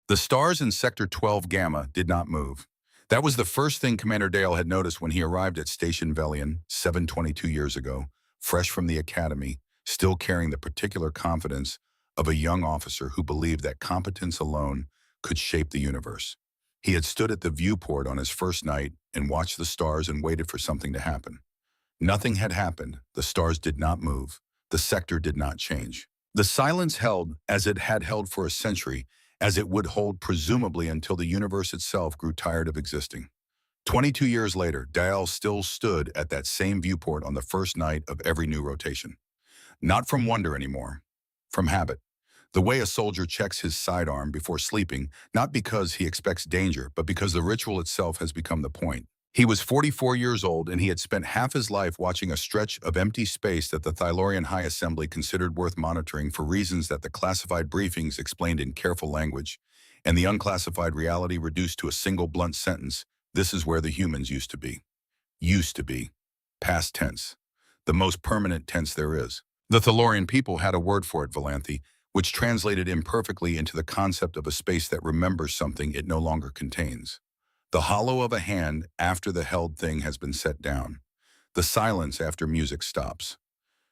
The stars in Sector 12 Gamma did not move. That was the first thing Commander Dale had noticed when he arrived at Station Velian 722 years ago, fresh from the academy, still carrying the particular confidence of a young officer who believed that competence alone could shape the universe. He had stood at the viewport on his first night and watched the stars and waited for something to happen. Nothing had happened. The stars did not move. The sector did not change. The silence held as it had held for a century, as it would hold presumably until the universe itself grew tired of existing. 22 years later, Dale still stood at that same viewport on the first night of every new rotation. Not from wonder anymore, from habit. The way a soldier checks his sidearm before sleeping, not because he expects danger, but because the ritual itself has become the point. He was 44 years old, and he had spent half his life watching a stretch of empty space that the Thylorian High Assembly considered worth monitoring for reasons that the classified briefings explained in careful language, and the unclassified reality reduced to a single blunt sentence: this is where the humans used to be. Used to be. Past tense. The most permanent tense there is. The Thylorian people had a word for it, Valanthi, which translated imperfectly into the concept of a space that remembers something it no longer contains. The hollow of a hand after the held thing has been set down. The silence after music stops.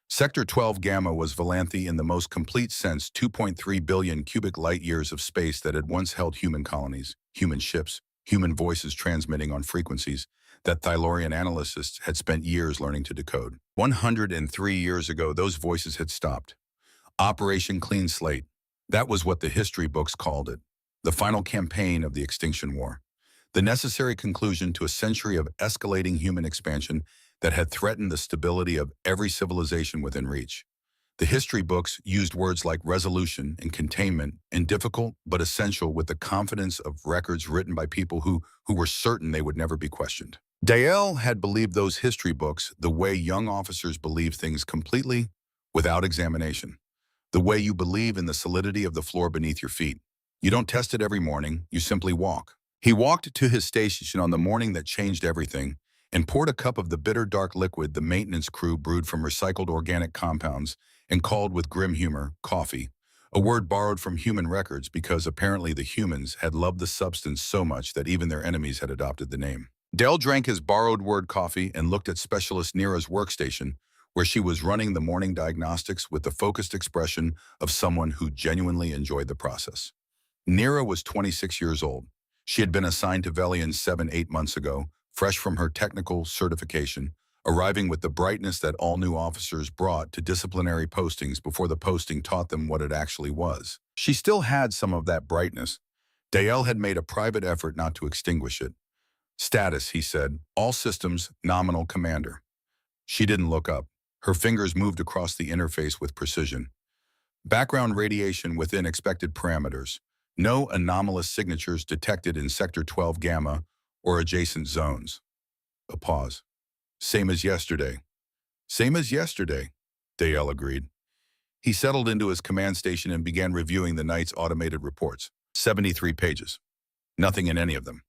Sector 12 Gamma was Valanthi in the most complete sense, 2.3 billion cubic light years of space that had once held human colonies, human ships, human voices transmitting on frequencies that Thylorian analysts had spent years learning to decode. 103 years ago, those voices had stopped. Operation Clean Slate. That was what the history books called it. The final campaign of the Extinction War. The necessary conclusion to a century of escalating human expansion that had threatened the stability of every civilization within reach. The history books used words like resolution and containment and difficult but essential with the confidence of records written by people who were certain they would never be questioned. Dale had believed those history books the way young officers believe things completely, without examination. The way you believe in the solidity of the floor beneath your feet. You don't test it every morning, you simply walk. He walked to his station on the morning that changed everything and poured a cup of the bitter dark liquid the maintenance crew brewed from recycled organic compounds and called with grim humor coffee, a word borrowed from human records because apparently the humans had loved the substance so much that even their enemies had adopted the name. Dell drank his borrowed word coffee and looked at Specialist Nira's workstation, where she was running the morning diagnostics with the focused expression of someone who genuinely enjoyed the process. Nira was 26 years old. She had been assigned to Velian 7-8 months ago, fresh from her technical certification, arriving with the brightness that all new officers brought to disciplinary postings before the posting taught them what it actually was. She still had some of that brightness. Dale had made a private effort not to extinguish it. Status, he said, all systems, nominal commander. She didn't look up. Her fingers moved across the interface with precision. Background radiation within expected parameters. No anomalous signatures detected in Sector 12 Gamma or adjacent zones. A pause. Same as yesterday. Same as yesterday, Dale agreed. He settled into his command station and began reviewing the night's automated reports. 73 pages. Nothing in any of them.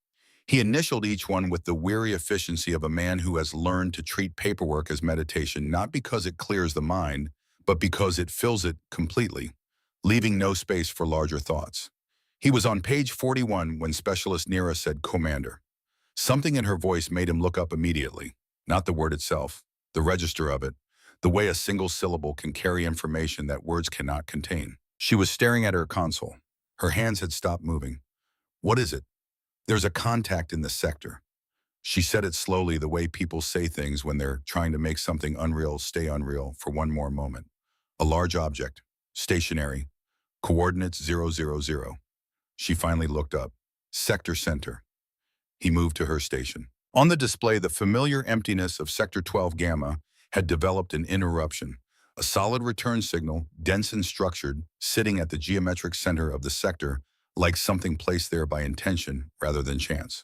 He initialed each one with the weary efficiency of a man who has learned to treat paperwork as meditation, not because it clears the mind, but because it fills it completely, leaving no space for larger thoughts. He was on page 41 when Specialist Nira said, "Commander." Something in her voice made him look up immediately. Not the word itself, the register of it, the way a single syllable can carry information that words cannot contain. She was staring at her console. Her hands had stopped moving. "What is it?" "There's a contact in the sector." She said it slowly, the way people say things when they're trying to make something unreal stay unreal for one more moment. "A large object, stationary, coordinates 000. She finally looked up. "Sector center." He moved to her station. On the display, the familiar emptiness of Sector 12 Gamma had developed an interruption, a solid return signal, dense and structured, sitting at the geometric center of the sector, like something placed there by intention rather than chance.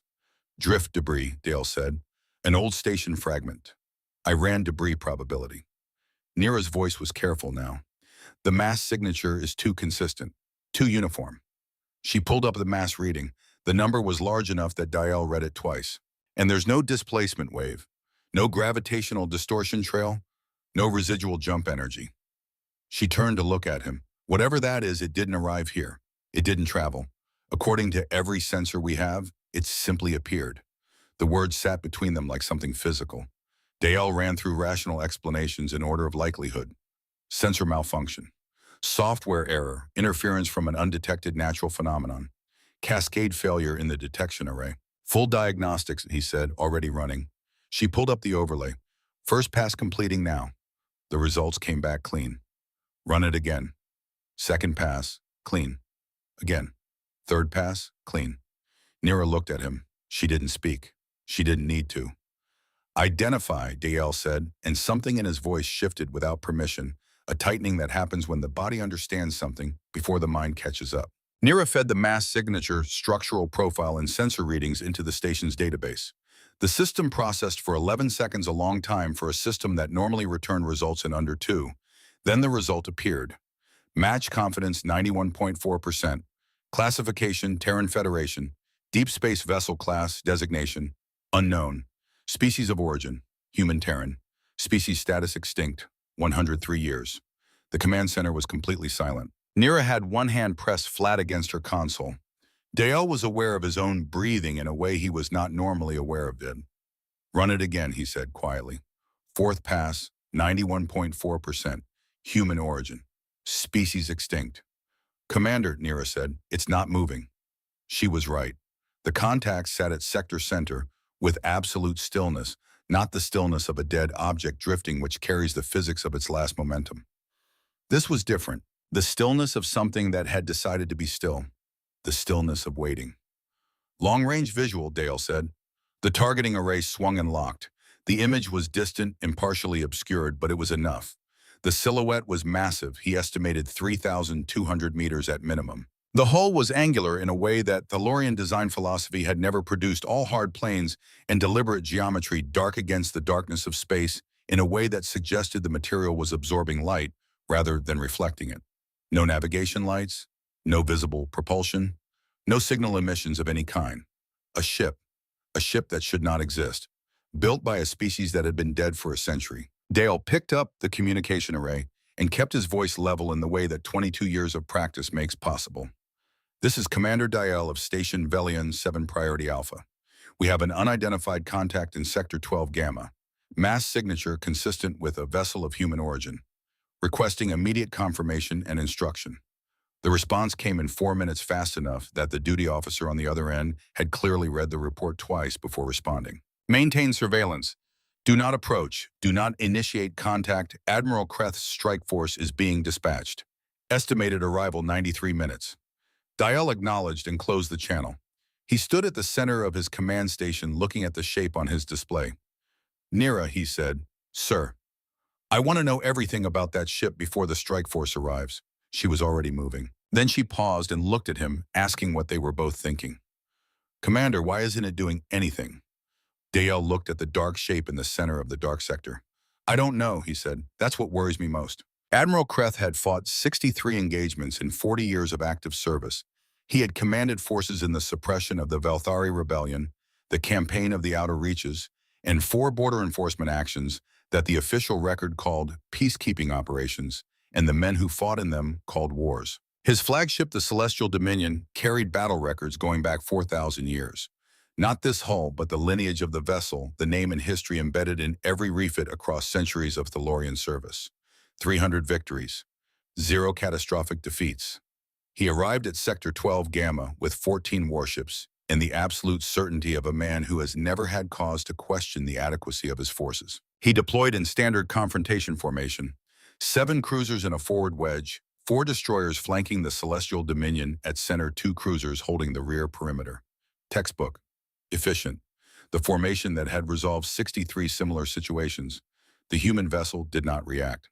"Drift debris," Dale said. "An old station fragment. I ran debris probability." Nira's voice was careful now. "The mass signature is too consistent, too uniform." She pulled up the mass reading. The number was large enough that Dale read it twice. "And there's no displacement wave, no gravitational distortion trail, no residual jump energy." She turned to look at him. "Whatever that is, it didn't arrive here. It didn't travel. According to every sensor we have, it simply appeared. The words sat between them like something physical. Dale ran through rational explanations in order of likelihood. Sensor malfunction. Software error, interference from an undetected natural phenomenon. Cascade failure in the detection array. Full diagnostics, he said, already running. She pulled up the overlay. First pass completing now. The results came back clean. Run it again. Second pass, clean. Again. Third pass, clean. Nira looked at him. She didn't speak. She didn't need to. Identify, Dale said, and something in his voice shifted without permission, a tightening that happens when the body understands something before the mind catches up. Nira fed the mass signature, structural profile, and sensor readings into the station's database. The system processed for 11 seconds, a long time for a system that normally returned results in under 2. Then the result appeared. Match confidence 91.4%. Classification Terran Federation. Deep Space Vessel Class Designation unknown. Species of origin human Terran. Species status extinct 103 years. The command center was completely silent. Nira had one hand pressed flat against her console. Dale was aware of his own breathing in a way he was not normally aware of it. Run it again, he said quietly. Fourth pass, 91.4%. Human origin. Species extinct. Commander, Nira said, it's not moving. She was right. The contact sat at sector center with absolute stillness, not the stillness of a dead object drifting which carries the physics of its last momentum. This was different. The stillness of something that had decided to be still. The stillness of waiting. Long-range visual, Dale said. The targeting array swung and locked. The image was distant, impartially obscured, but it was enough. The silhouette was massive, he estimated 3,200 meters at minimum. The hull was angular in a way that Thalorian design philosophy had never produced, all hard planes and deliberate geometry dark against the darkness of space in a way that suggested the material was absorbing light rather than reflecting it. No navigation lights, no visible propulsion, no signal emissions of any kind. A ship that should not exist, built by a species that had been dead for a century. Dale picked up the communication array and kept his voice level in the way that 22 years of practice makes possible. This is Commander Dale of Station Velian 7 Priority Alpha. We have an unidentified contact in Sector 12 Gamma. Mass signature consistent with a vessel of human origin. Requesting immediate confirmation and instruction. The response came in 4 minutes, fast enough that the duty officer on the other end had clearly read the report twice before responding. Maintain surveillance. Do not approach. Do not initiate contact. Admiral Kreth's strike force is being dispatched. Estimated arrival 93 minutes. Dale acknowledged and closed the channel. He stood at the center of his command station looking at the shape on his display. Nira, he said, Sir, I want to know everything about that ship before the strike force arrives. She was already moving. Then she paused and looked at him, asking what they were both thinking. Commander, why isn't it doing anything? Dale looked at the dark shape in the center of the dark sector. I don't know, he said. That's what worries me most. Admiral Kreth had fought 63 engagements in 40 years of active service. He had commanded forces in the suppression of the Velthari Rebellion, the campaign of the Outer Reaches, and 4 border enforcement actions that the official record called peacekeeping operations, and the men who fought in them called wars. His flagship, the Celestial Dominion, carried battle records going back 4,000 years. Not this hull, but the lineage of the vessel, the name and history embedded in every refit across centuries of Thalorian service. 300 victories. 0 catastrophic defeats. He arrived at Sector 12 Gamma with 14 warships and the absolute certainty of a man who has never had cause to question the adequacy of his forces. He deployed in standard confrontation formation, 7 cruisers in a forward wedge, 4 destroyers flanking the Celestial Dominion at center, 2 cruisers holding the rear perimeter. Textbook. Efficient. The formation that had resolved 63 similar situations. The human vessel did not react.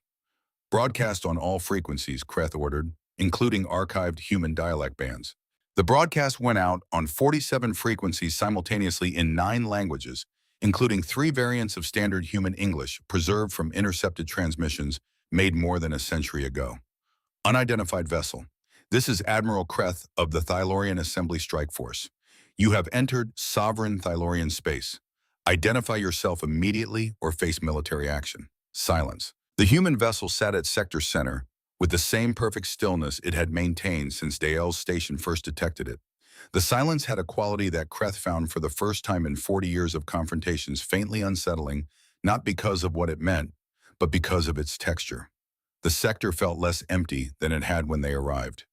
Broadcast on all frequencies, Kreth ordered, including archived human dialect bands. The broadcast went out on 47 frequencies simultaneously in 9 languages, including 3 variants of standard human English preserved from intercepted transmissions made more than a century ago. Unidentified vessel. This is Admiral Kreth of the Thalorian Assembly Strike Force. You have entered sovereign Thalorian space. Identify yourself immediately or face military action. Silence. The human vessel sat at sector center with the same perfect stillness it had maintained since Dale's station first detected it. The silence had a quality that Kreth found for the first time in 40 years of confrontations faintly unsettling, not because of what it meant, but because of its texture. The sector felt less empty than it had when they arrived.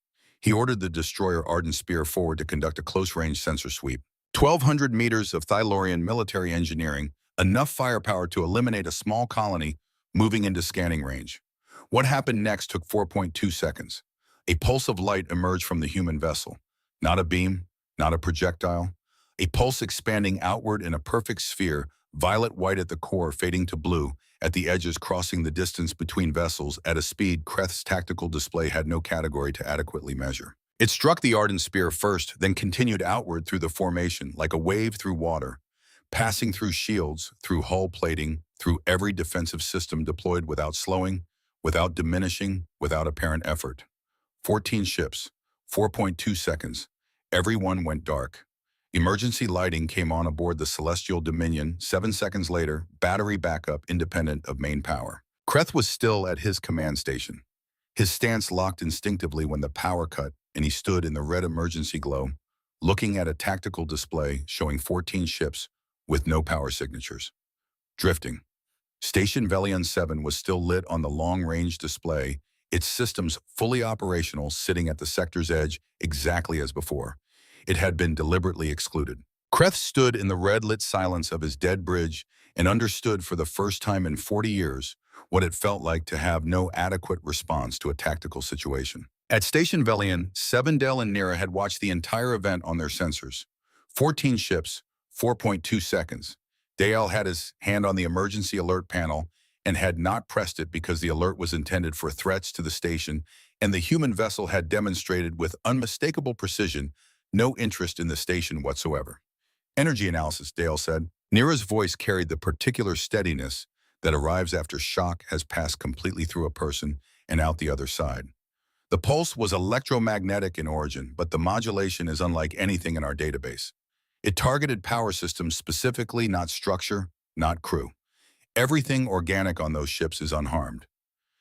He ordered the destroyer Ardent Spear forward to conduct a close-range sensor sweep. 1,200 meters of Thylorian military engineering, enough firepower to eliminate a small colony moving into scanning range. What happened next took 4.2 seconds. A pulse of light emerged from the human vessel. Not a beam, not a projectile. A pulse expanding outward in a perfect sphere, violet-white at the core fading to blue, at the edges crossing the distance between vessels at a speed Kreth's tactical display had no category to adequately measure. It struck the Ardent Spear first, then continued outward through the formation like a wave through water, passing through shields, through hull plating, through every defensive system deployed without slowing, without diminishing, without apparent effort. 14 ships, 4.2 seconds. Every one went dark. Emergency lighting came on aboard the Celestial Dominion 7 seconds later, battery backup independent of main power. Kreth was still at his command station. His stance locked instinctively when the power cut, and he stood in the red emergency glow, looking at a tactical display showing 14 ships with no power signatures. Drifting. Station Velion 7 was still lit on the long-range display, its systems fully operational, sitting at the sector's edge exactly as before. It had been deliberately excluded. Kreth stood in the red-lit silence of his dead bridge and understood for the first time in 40 years what it felt like to have no adequate response to a tactical situation. At Station Velion, 7 Dell and Nira had watched the entire event on their sensors. 14 ships, 4.2 seconds. Dale had his hand on the emergency alert panel and had not pressed it because the alert was intended for threats to the station, and the human vessel had demonstrated with unmistakable precision no interest in the station whatsoever. Energy analysis, Dale said. Nira's voice carried the particular steadiness that arrives after shock has passed completely through a person and out the other side. The pulse was electromagnetic in origin, but the modulation is unlike anything in our database. It targeted power systems specifically, not structure, not crew. Everything organic on those ships is unharmed.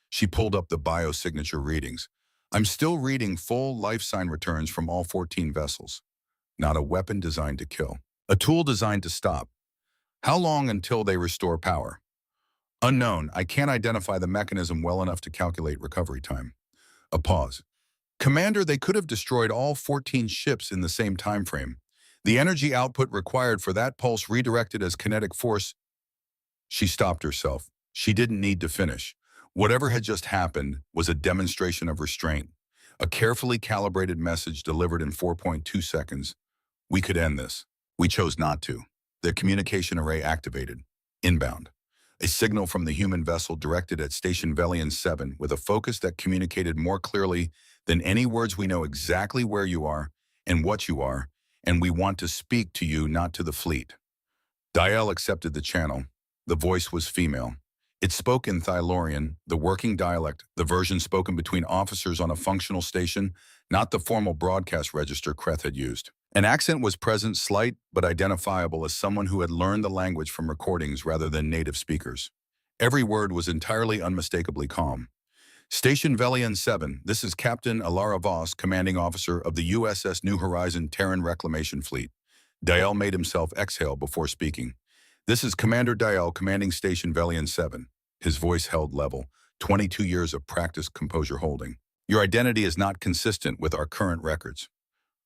She pulled up the biosignature readings. I'm still reading full life sign returns from all 14 vessels. Not a weapon designed to kill. A tool designed to stop. How long until they restore power? Unknown. I can't identify the mechanism well enough to calculate recovery time. A pause. Commander, they could have destroyed all 14 ships in the same time frame. The energy output required for that pulse redirected as kinetic force. She stopped herself. She didn't need to finish. Whatever had just happened was a demonstration of restraint, a carefully calibrated message delivered in 4.2 seconds. We could end this. We chose not to. The communication array activated. Inbound. A signal from the human vessel directed at Station Velion 7 with a focus that communicated more clearly than any words. We know exactly where you are and what you are, and we want to speak to you, not to the fleet. Dial accepted the channel. The voice was female. It spoke in Thylorian, the working dialect, the version spoken between officers on a functional station, not the formal broadcast register Kreth had used. An accent was present, slight but identifiable as someone who had learned the language from recordings rather than native speakers. Every word was entirely unmistakably calm. Station Velion 7, this is Captain Alara Voss, commanding officer of the USS New Horizon Terran Reclamation Fleet. Dial made himself exhale before speaking. This is Commander Dial, commanding Station Velion 7. His voice held level, 22 years of practice composure holding. Your identity is not consistent with our current records.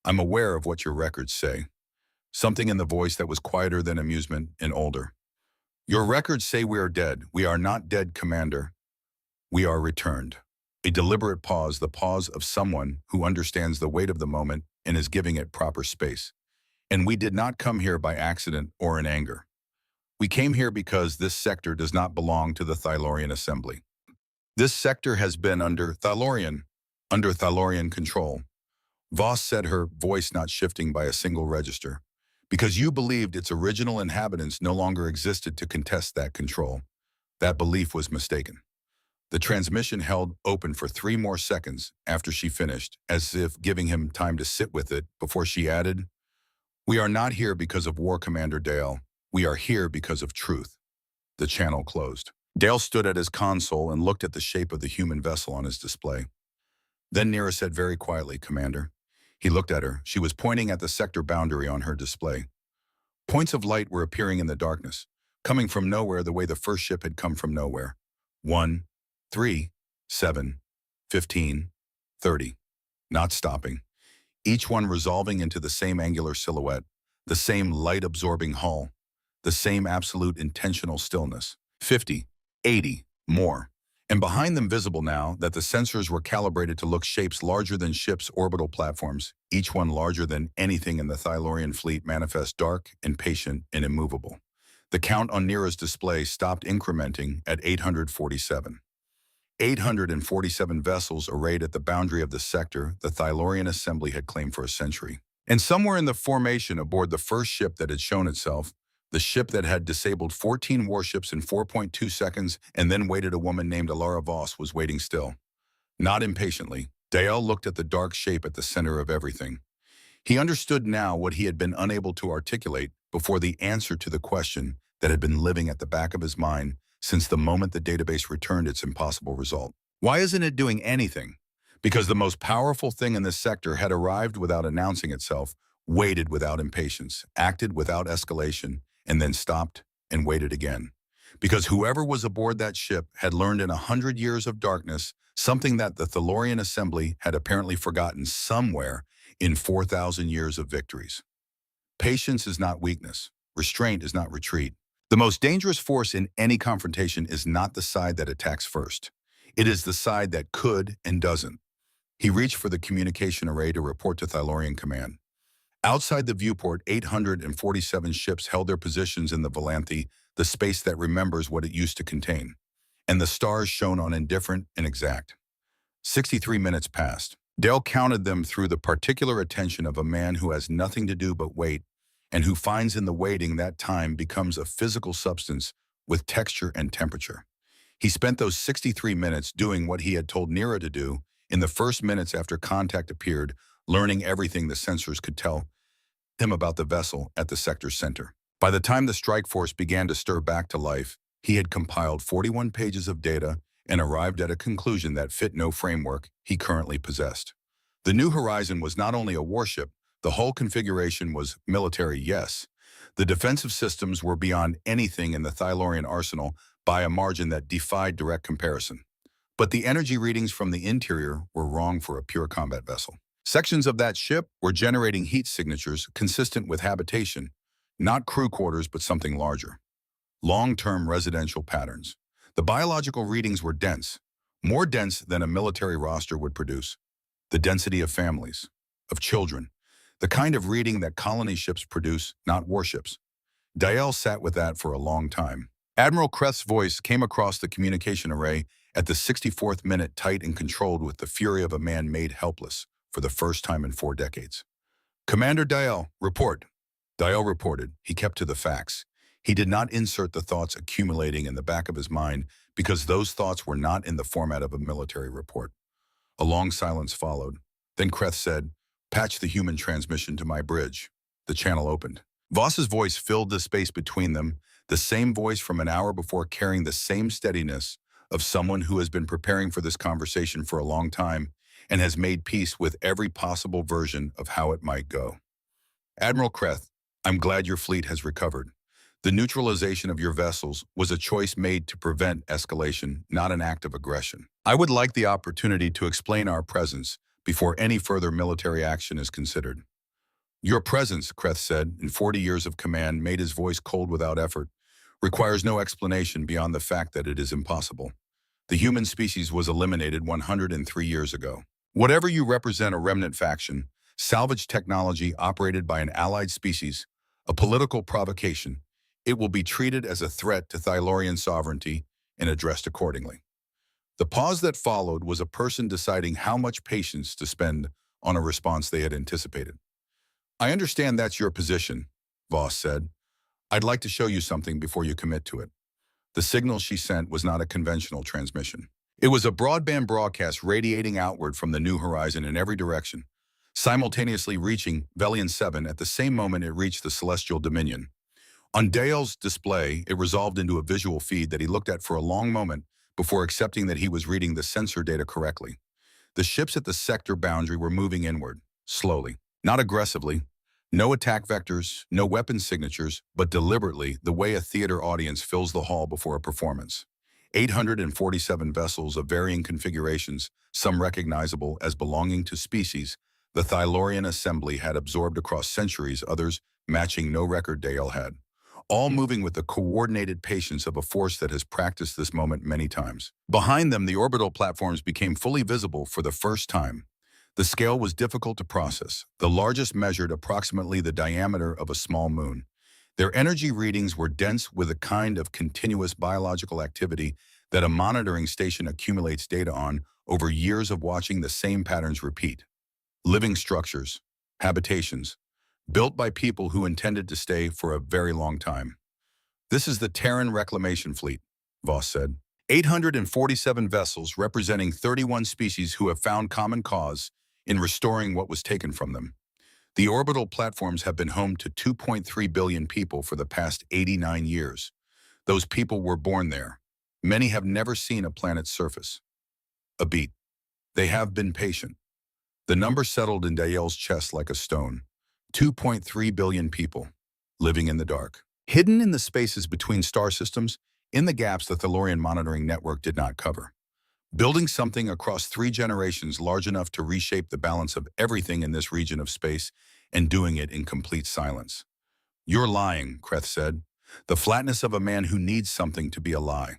I'm aware of what your records say. Something in the voice that was quieter than amusement and older. Your records say we are dead. We are not dead, Commander. We are returned. A deliberate pause, the pause of someone who understands the weight of the moment and is giving it proper space. And we did not come here by accident or in anger. We came here because this sector does not belong to the Thylorian Assembly. This sector has been under Thylorian control. Voss said, her voice not shifting by a single register. Because you believed its original inhabitants no longer existed to contest that control. That belief was mistaken. The transmission held open for 3 more seconds after she finished, as if giving him time to sit with it before she added, "We are not here because of war, Commander Dale. We are here because of truth." The channel closed. Dale stood at his console and looked at the shape of the human vessel on his display. Then Nira said very quietly, "Commander, He looked at her. She was pointing at the sector boundary on her display. Points of light were appearing in the darkness, coming from nowhere the way the first ship had come from nowhere. 1, 3, 7, 15, 30. Not stopping. Each one resolving into the same angular silhouette, the same light-absorbing hull, the same absolute intentional stillness. 50, 80, more. And behind them visible now that the sensors were calibrated to look shapes larger than ships' orbital platforms, each one larger than anything in the Thylorian fleet manifest dark and patient and immovable. The count on Nira's display stopped incrementing at 847. 847 vessels arrayed at the boundary of the sector the Thylorian assembly had claimed for a century. And somewhere in the formation aboard the first ship that had shown itself, the ship that had disabled 14 warships in 4.2 seconds and then waited, a woman named Alara Voss was waiting still. Not impatiently, Dael looked at the dark shape at the center of everything. He understood now what he had been unable to articulate before, the answer to the question that had been living at the back of his mind since the moment the database returned its impossible result. Why isn't it doing anything? Because the most powerful thing in this sector had arrived without announcing itself, waited without impatience, acted without escalation, and then stopped and waited again. Because whoever was aboard that ship had learned in 100 years of darkness something that the Thylorian assembly had apparently forgotten somewhere in 4,000 years of victories. Patience is not weakness. Restraint is not retreat. The most dangerous force in any confrontation is not the side that attacks first. It is the side that could and doesn't. He reached for the communication array to report to Thylorian command. Outside the viewport, 847 ships held their positions in the Valanthi, the space that remembers what it used to contain. And the stars shone on indifferent and exact. 63 minutes passed. Dale counted them through the particular attention of a man who has nothing to do but wait, and who finds in the waiting that time becomes a physical substance with texture and temperature. He spent those 63 minutes doing what he had told Nira to do in the first minutes after contact appeared, learning everything the sensors could tell him about the vessel at the sector's center. By the time the strike force began to stir back to life, he had compiled 41 pages of data and arrived at a conclusion that fit no framework he currently possessed. The New Horizon was not only a warship, the whole configuration was military, yes. The defensive systems were beyond anything in the Thylorian arsenal by a margin that defied direct comparison. But the energy readings from the interior were wrong for a pure combat vessel. Sections of that ship were generating heat signatures consistent with habitation, not crew quarters but something larger. Long-term residential patterns. The biological readings were dense, more dense than a military roster would produce. The density of families, of children, the kind of reading that colony ships produce, not warships. Dael sat with that for a long time. Admiral Kreth's voice came across the communication array at the 64th minute, tight and controlled with the fury of a man made helpless for the first time in 4 decades. Commander Dael, report. Dael reported. He kept to the facts. He did not insert the thoughts accumulating in the back of his mind because those thoughts were not in the format of a military report. A long silence followed. Then Kreth said, "Patch the human transmission to my bridge." The channel opened. Voss's voice filled the space between them, the same voice from an hour before, carrying the same steadiness of someone who has been preparing for this conversation for a long time and has made peace with every possible version of how it might go. Admiral Kreth, I'm glad your fleet has recovered. The neutralization of your vessels was a choice made to prevent escalation, not an act of aggression. I would like the opportunity to explain our presence before any further military action is considered. Your presence, Kreth said, in 40 years of command, made his voice cold without effort, requires no explanation beyond the fact that it is impossible. The human species was eliminated 103 years ago. Whatever you represent, a remnant faction, salvage technology operated by an allied species, a political provocation, it will be treated as a threat to Thylorian sovereignty and addressed accordingly. The pause that followed was a person deciding how much patience to spend on a response they had anticipated. I understand that's your position, Voss said. I'd like to show you something before you commit to it. The signal she sent was not a conventional transmission. It was a broadband broadcast radiating outward from the New Horizon in every direction, simultaneously reaching Velian 7 at the same moment it reached the Celestial Dominion. On Dael's display, it resolved into a visual feed that he looked at for a long moment before accepting that he was reading the sensor data correctly. The ships at the sector boundary were moving inward, slowly. Not aggressively. No attack vectors, no weapon signatures, but deliberately, the way a theater audience fills the hall before a performance. 847 vessels of varying configurations, some recognizable as belonging to species, the Thylaurian assembly had absorbed across centuries, others matching no record Dale had. All moving with the coordinated patience of a force that has practiced this moment many times. Behind them, the orbital platforms became fully visible for the first time. The scale was difficult to process. The largest measured approximately the diameter of a small moon. Their energy readings were dense with a kind of continuous biological activity that a monitoring station accumulates data on over years of watching the same patterns repeat. Living structures, habitations, built by people who intended to stay for a very long time. This is the Terran Reclamation Fleet, Voss said. 847 vessels representing 31 species who have found common cause in restoring what was taken from them. The orbital platforms have been home to 2.3 billion people for the past 89 years. Those people were born there. Many have never seen a planet's surface. A beat. They have been patient. The number settled in Dayel's chest like a stone. 2.3 billion people, living in the dark. Hidden in the spaces between star systems, in the gaps the Thalorian monitoring network did not cover. Building something across 3 generations large enough to reshape the balance of everything in this region of space, and doing it in complete silence. You're lying, Kreth said. The flatness of a man who needs something to be a lie.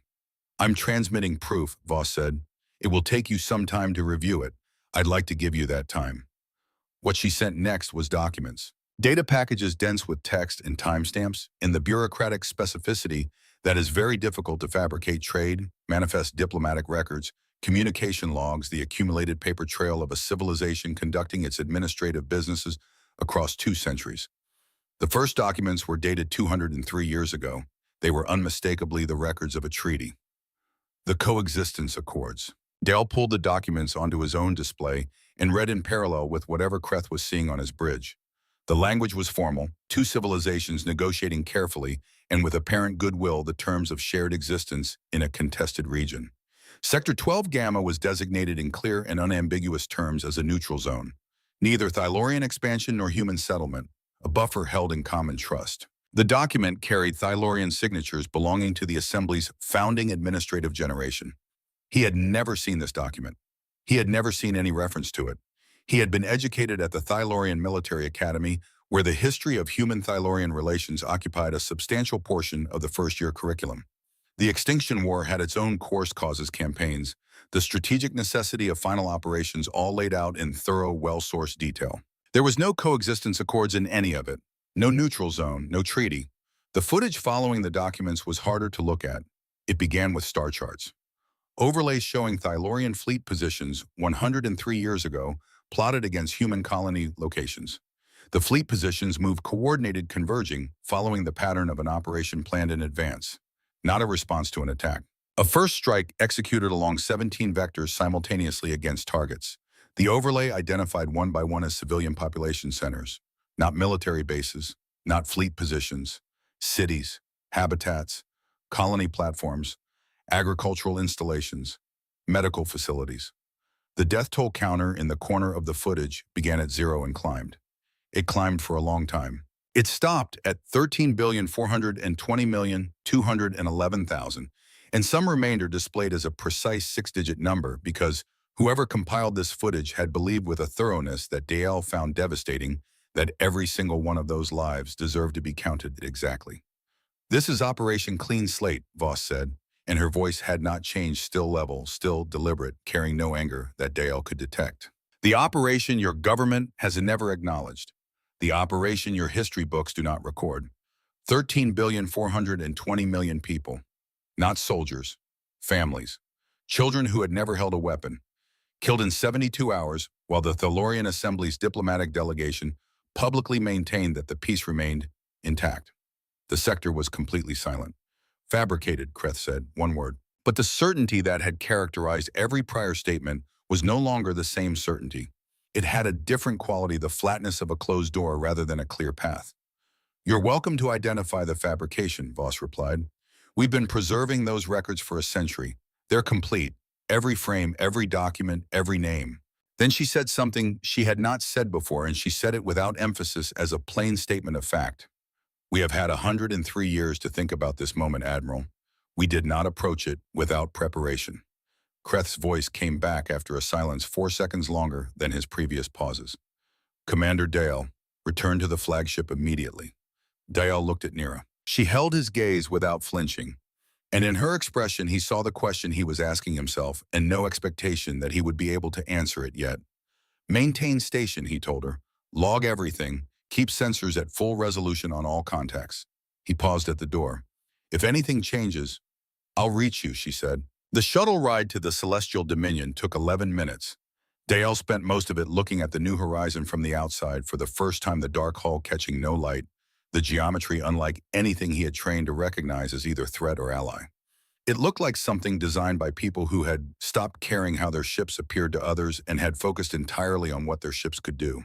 I'm transmitting proof, Voss said. It will take you some time to review it. I'd like to give you that time. What she sent next was documents. Data packages dense with text and timestamps, and the bureaucratic specificity that is very difficult to fabricate trade, manifest diplomatic records, communication logs, the accumulated paper trail of a civilization conducting its administrative businesses across 2 centuries. The first documents were dated 203 years ago. They were unmistakably the records of a treaty. The Coexistence Accords. Dale pulled the documents onto his own display and read in parallel with whatever Kreth was seeing on his bridge. The language was formal, 2 civilizations negotiating carefully and with apparent goodwill the terms of shared existence in a contested region. Sector 12 Gamma was designated in clear and unambiguous terms as a neutral zone. Neither Thylaurian expansion nor human settlement, a buffer held in common trust. The document carried Thylaurian signatures belonging to the Assembly's founding administrative generation. He had never seen this document. He had never seen any reference to it. He had been educated at the Thylaurian Military Academy, where the history of human-Thylaurian relations occupied a substantial portion of the first-year curriculum. The Extinction War had its own course causes campaigns, the strategic necessity of final operations all laid out in thorough, well-sourced detail. There was no coexistence accords in any of it. No neutral zone, no treaty. The footage following the documents was harder to look at. It began with star charts. Overlays showing Thylaurian fleet positions 103 years ago plotted against human colony locations. The fleet positions moved coordinated converging, following the pattern of an operation planned in advance, not a response to an attack. A first strike executed along 17 vectors simultaneously against targets. The overlay identified one by one as civilian population centers, not military bases, not fleet positions, cities, habitats, colony platforms, agricultural installations, medical facilities. The death toll counter in the corner of the footage began at 0 and climbed. It climbed for a long time. It stopped at 13,420,211,000, and some remainder displayed as a precise 6-digit number because whoever compiled this footage had believed with a thoroughness that Dale found devastating that every single one of those lives deserved to be counted exactly. This is Operation Clean Slate, Voss said, and her voice had not changed, still level, still deliberate, carrying no anger that Dale could detect. The operation your government has never acknowledged. The operation your history books do not record. 13,420,000,000 people. Not soldiers. Families. Children who had never held a weapon. Killed in 72 hours while the Thalorian Assembly's diplomatic delegation publicly maintained that the peace remained intact. The sector was completely silent. Fabricated, Kreth said, one word. But the certainty that had characterized every prior statement was no longer the same certainty. It had a different quality, the flatness of a closed door rather than a clear path. You're welcome to identify the fabrication, Voss replied. We've been preserving those records for a century. They're complete. Every frame, every document, every name. Then she said something she had not said before, and she said it without emphasis as a plain statement of fact. We have had 103 years to think about this moment, Admiral. We did not approach it without preparation. Kreth's voice came back after a silence 4 seconds longer than his previous pauses. Commander Dale, return to the flagship immediately. Dale looked at Nira. She held his gaze without flinching, and in her expression he saw the question he was asking himself and no expectation that he would be able to answer it yet. Maintain station, he told her. Log everything. Keep sensors at full resolution on all contacts. He paused at the door. If anything changes, I'll reach you, she said. The shuttle ride to the Celestial Dominion took 11 minutes. Dale spent most of it looking at the new horizon from the outside, for the first time the dark hull catching no light, the geometry unlike anything he had trained to recognize as either threat or ally. It looked like something designed by people who had stopped caring how their ships appeared to others and had focused entirely on what their ships could do.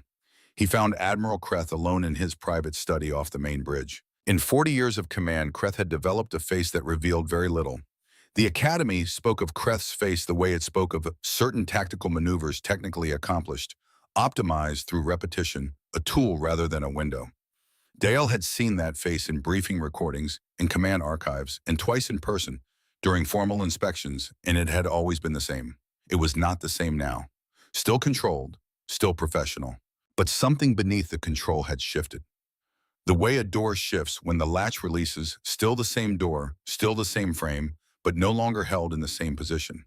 He found Admiral Kreth alone in his private study off the main bridge. In 40 years of command, Kreth had developed a face that revealed very little. The Academy spoke of Kreth's face the way it spoke of certain tactical maneuvers technically accomplished, optimized through repetition, a tool rather than a window. Dale had seen that face in briefing recordings, in command archives, and twice in person, during formal inspections, and it had always been the same. It was not the same now. Still controlled, still professional. But something beneath the control had shifted. The way a door shifts when the latch releases, still the same door, still the same frame, but no longer held in the same position.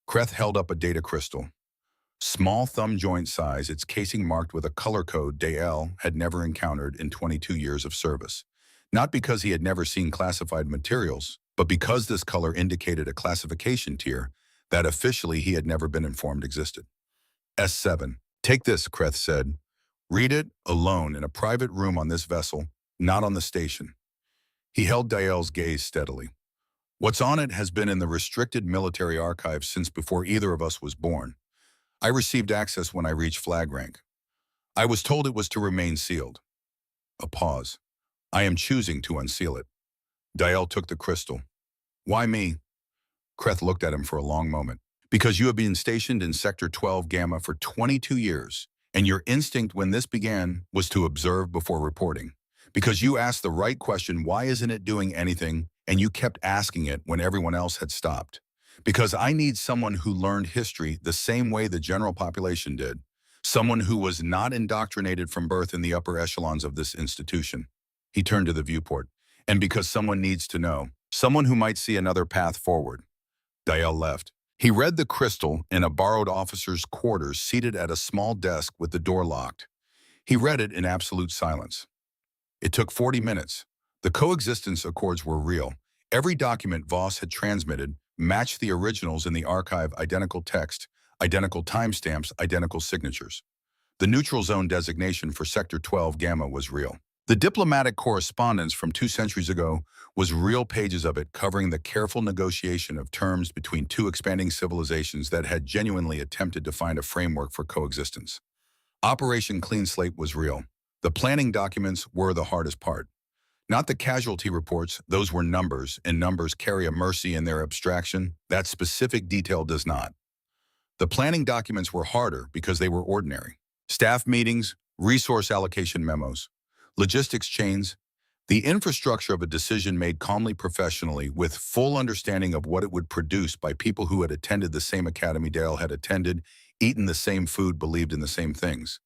Kreth held up a data crystal. Small thumb joint size, its casing marked with a color code Dale had never encountered in 22 years of service. Not because he had never seen classified materials, but because this color indicated a classification tier that officially he had never been informed existed. S7. Take this, Kreth said. Read it alone in a private room on this vessel, not on the station. He held Dale's gaze steadily. What's on it has been in the restricted military archives since before either of us was born. I received access when I reached flag rank. I was told it was to remain sealed. A pause. I am choosing to unseal it. Dale took the crystal. Why me? Kreth looked at him for a long moment. Because you have been stationed in Sector 12 Gamma for 22 years. And your instinct when this began was to observe before reporting. Because you asked the right question, why isn't it doing anything, and you kept asking it when everyone else had stopped. Because I need someone who learned history the same way the general population did. Someone who was not indoctrinated from birth in the upper echelons of this institution. He turned to the viewport. And because someone needs to know. Someone who might see another path forward. Dale left. He read the crystal in a borrowed officer's quarters seated at a small desk with the door locked. He read it in absolute silence. It took 40 minutes. The coexistence accords were real. Every document Voss had transmitted matched the originals in the archive, identical text, identical timestamps, identical signatures. The neutral zone designation for Sector 12 Gamma was real. The diplomatic correspondence from 2 centuries ago was real, pages of it covering the careful negotiation of terms between two expanding civilizations that had genuinely attempted to find a framework for coexistence. Operation Clean Slate was real. The planning documents were the hardest part. Not the casualty reports, those were numbers, and numbers carry a mercy in their abstraction. That specific detail does not. The planning documents were harder because they were ordinary. Staff meetings, resource allocation memos, logistics chains, the infrastructure of a decision made calmly, professionally, with full understanding of what it would produce by people who had attended the same academy Dale had attended, eaten the same food, believed in the same things.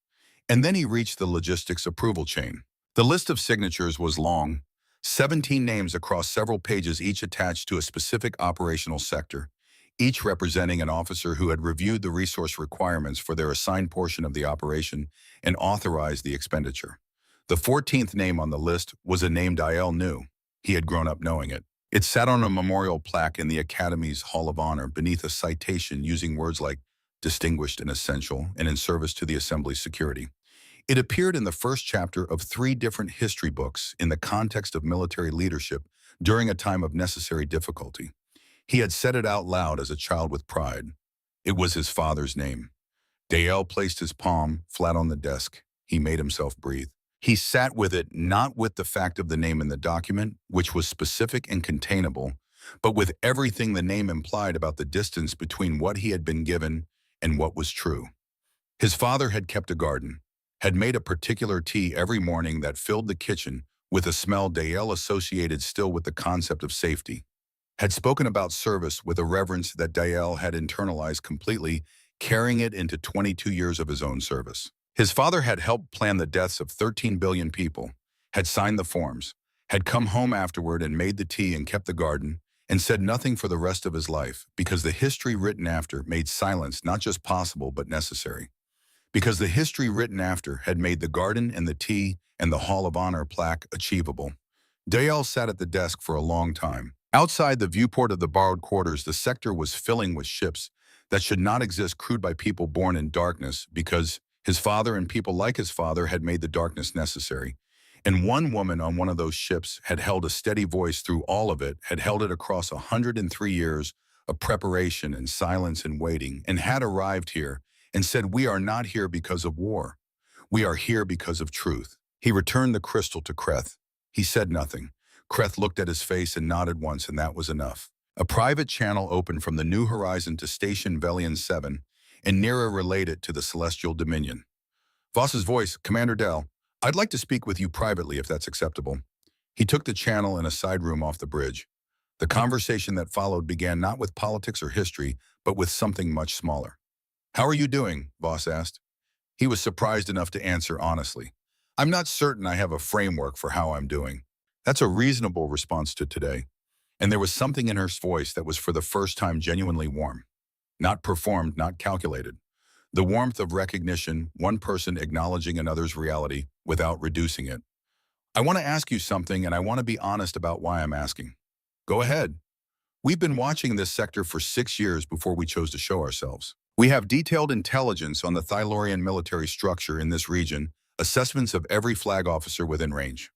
And then he reached the logistics approval chain. The list of signatures was long, 17 names across several pages, each attached to a specific operational sector, each representing an officer who had reviewed the resource requirements for their assigned portion of the operation and authorized the expenditure. The 14th name on the list was a name Dale knew. He had grown up knowing it. It sat on a memorial plaque in the Academy's Hall of Honor beneath a citation using words like distinguished and essential and in service to the Assembly's security. It appeared in the first chapter of 3 different history books in the context of military leadership during a time of necessary difficulty. He had said it out loud as a child with pride. It was his father's name. Dale placed his palm flat on the desk. He made himself breathe. He sat with it, not with the fact of the name in the document, which was specific and containable, but with everything the name implied about the distance between what he had been given and what was true. His father had kept a garden, had made a particular tea every morning that filled the kitchen with a smell Dale associated still with the concept of safety, had spoken about service with a reverence that Dale had internalized completely, carrying it into 22 years of his own service. His father had helped plan the deaths of 13 billion people, had signed the forms, had come home afterward and made the tea and kept the garden, and said nothing for the rest of his life because the history written after made silence not just possible but necessary. Because the history written after had made the garden and the tea and the Hall of Honor plaque achievable. Dale sat at the desk for a long time. Outside the viewport of the borrowed quarters, the sector was filling with ships that should not exist, crewed by people born in darkness because his father and people like his father had made the darkness necessary. And one woman on one of those ships had held a steady voice through all of it, had held it across 103 years of preparation and silence and waiting, and had arrived here and said, "We are not here because of war. We are here because of truth." He returned the crystal to Kreth. He said nothing. Kreth looked at his face and nodded once, and that was enough. A private channel opened from the New Horizon to Station Velian 7, and Nira relayed it to the Celestial Dominion. Voss's voice, "Commander Dell, I'd like to speak with you privately if that's acceptable." He took the channel in a side room off the bridge. The conversation that followed began not with politics or history, but with something much smaller. "How are you doing?" Voss asked. He was surprised enough to answer honestly. "I'm not certain I have a framework for how I'm doing." That's a reasonable response to today. And there was something in her voice that was for the first time genuinely warm. Not performed, not calculated. The warmth of recognition, one person acknowledging another's reality without reducing it. "I want to ask you something, and I want to be honest about why I'm asking." "Go ahead." "We've been watching this sector for 6 years before we chose to show ourselves. We have detailed intelligence on the Thylorian military structure in this region, assessments of every flag officer within range."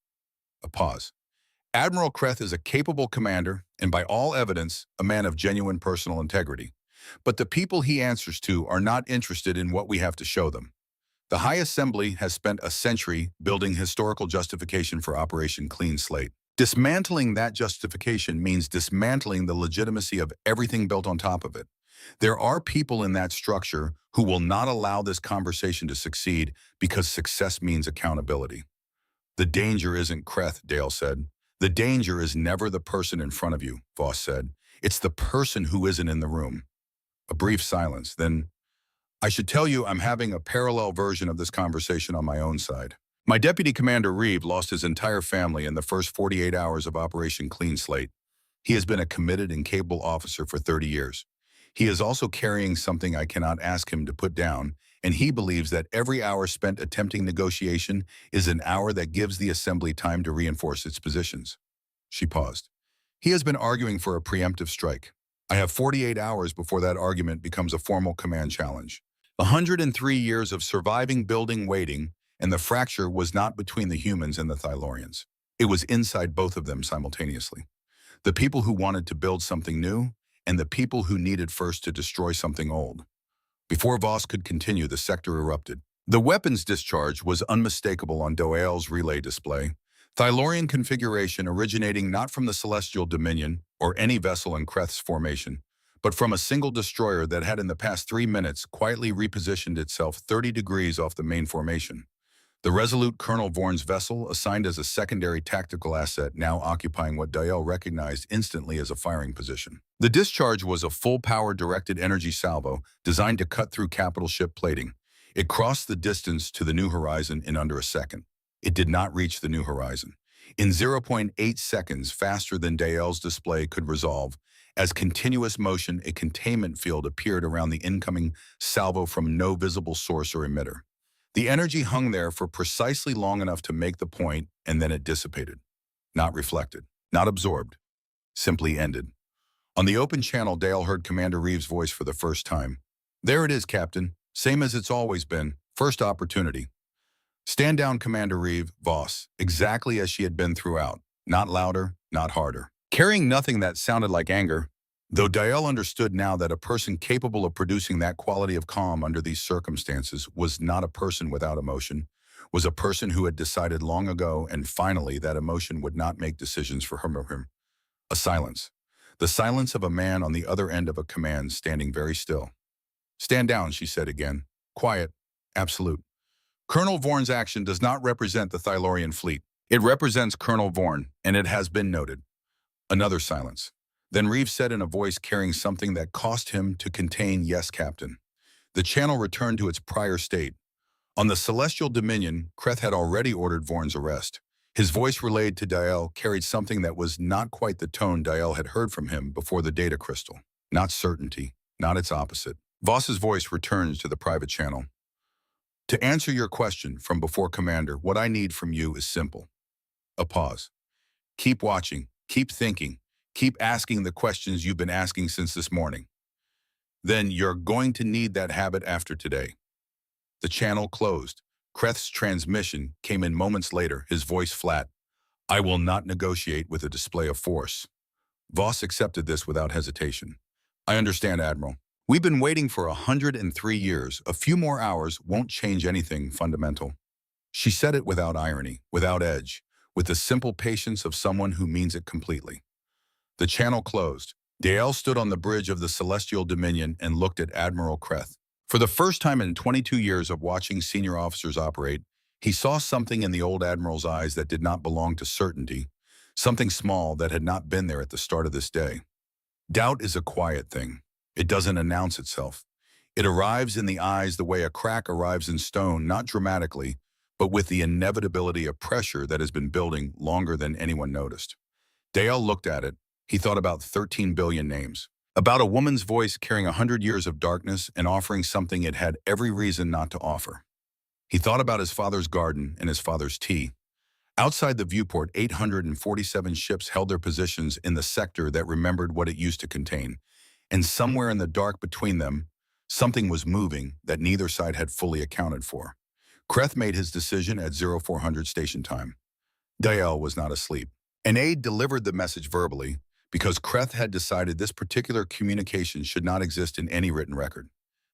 A pause. "Admiral Kreth is a capable commander, and by all evidence, a man of genuine personal integrity. But the people he answers to are not interested in what we have to show them. The High Assembly has spent a century building historical justification for Operation Clean Slate. Dismantling that justification means dismantling the legitimacy of everything built on top of it. There are people in that structure who will not allow this conversation to succeed because success means accountability." "The danger isn't Kreth," Dale said. "The danger is never the person in front of you," Voss said. "It's the person who isn't in the room." A brief silence. Then, "I should tell you I'm having a parallel version of this conversation on my own side. My Deputy Commander Reeve lost his entire family in the first 48 hours of Operation Clean Slate. He has been a committed and capable officer for 30 years. He is also carrying something I cannot ask him to put down, and he believes that every hour spent attempting negotiation is an hour that gives the Assembly time to reinforce its positions." She paused. "He has been arguing for a preemptive strike. I have 48 hours before that argument becomes a formal command challenge. 103 years of surviving, building, waiting, and the fracture was not between the humans and the Thylorians. It was inside both of them simultaneously. The people who wanted to build something new, and the people who needed first to destroy something old." Before Voss could continue, the sector erupted. The weapons discharge was unmistakable on Doale's relay display. Thylorian configuration originating not from the Celestial Dominion or any vessel in Kreth's formation, but from a single destroyer that had in the past 3 minutes quietly repositioned itself 30 degrees off the main formation. The resolute Colonel Vorn's vessel, assigned as a secondary tactical asset, now occupying what Dael recognized instantly as a firing position. The discharge was a full-power directed energy salvo designed to cut through capital ship plating. It crossed the distance to the New Horizon in under a second. It did not reach the New Horizon. In 0.8 seconds, faster than Dael's display could resolve, as continuous motion, a containment field appeared around the incoming salvo from no visible source or emitter. The energy hung there for precisely long enough to make the point, and then it dissipated. Not reflected, not absorbed, simply ended. On the open channel, Dale heard Commander Reeves' voice for the first time. "There it is, Captain. Same as it's always been. First opportunity." "Stand down, Commander Reeve," Voss, exactly as she had been throughout. Not louder, not harder. Carrying nothing that sounded like anger. Though Dael understood now that a person capable of producing that quality of calm under these circumstances was not a person without emotion, was a person who had decided long ago and finally that emotion would not make decisions for him. A silence. The silence of a man on the other end of a command standing very still. "Stand down," she said again. "Quiet. Absolute. Colonel Vorn's action does not represent the Thylorian fleet. It represents Colonel Vorn, and it has been noted. Another silence. Then Reeves said in a voice carrying something that cost him to contain, "Yes, Captain." The channel returned to its prior state. On the Celestial Dominion, Kreth had already ordered Vorn's arrest. His voice relayed to Diel carried something that was not quite the tone Diel had heard from him before the data crystal. Not certainty, not its opposite. Voss's voice returns to the private channel. To answer your question from before, Commander, what I need from you is simple. A pause. Keep watching, keep thinking, keep asking the questions you've been asking since this morning. Then you're going to need that habit after today. The channel closed. Kreth's transmission came in moments later, his voice flat. I will not negotiate with a display of force. Voss accepted this without hesitation. I understand, Admiral. We've been waiting for 103 years. A few more hours won't change anything fundamental. She said it without irony, without edge, with the simple patience of someone who means it completely. The channel closed. Dael stood on the bridge of the Celestial Dominion and looked at Admiral Kreth. For the first time in 22 years of watching senior officers operate, he saw something in the old Admiral's eyes that did not belong to certainty, something small that had not been there at the start of this day. Doubt is a quiet thing. It doesn't announce itself. It arrives in the eyes the way a crack arrives in stone, not dramatically, but with the inevitability of pressure that has been building longer than anyone noticed. Dael looked at it. He thought about 13 billion names. About a woman's voice carrying 100 years of darkness and offering something it had every reason not to offer. He thought about his father's garden and his father's tea. Outside the viewport, 847 ships held their positions in the sector that remembered what it used to contain. And somewhere in the dark between them, something was moving that neither side had fully accounted for. Kreth made his decision at 0400 station time. Dael was not asleep. An aide delivered the message verbally, because Kreth had decided this particular communication should not exist in any written record.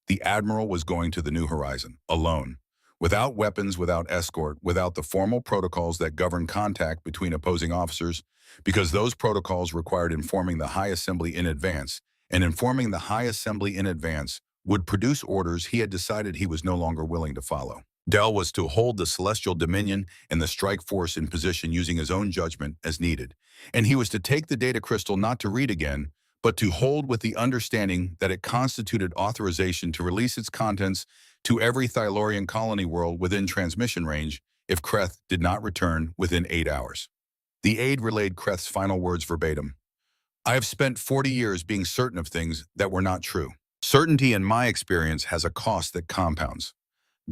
The Admiral was going to the New Horizon, alone, without weapons, without escort, without the formal protocols that govern contact between opposing officers, because those protocols required informing the High Assembly in advance, and informing the High Assembly in advance would produce orders he had decided he was no longer willing to follow. Dael was to hold the Celestial Dominion and the strike force in position using his own judgment as needed, and he was to take the data crystal not to read again, but to hold with the understanding that it constituted authorization to release its contents to every Thylorian colony world within transmission range if Kreth did not return within 8 hours. The aide relayed Kreth's final words verbatim. I have spent 40 years being certain of things that were not true. Certainty, in my experience, has a cost that compounds.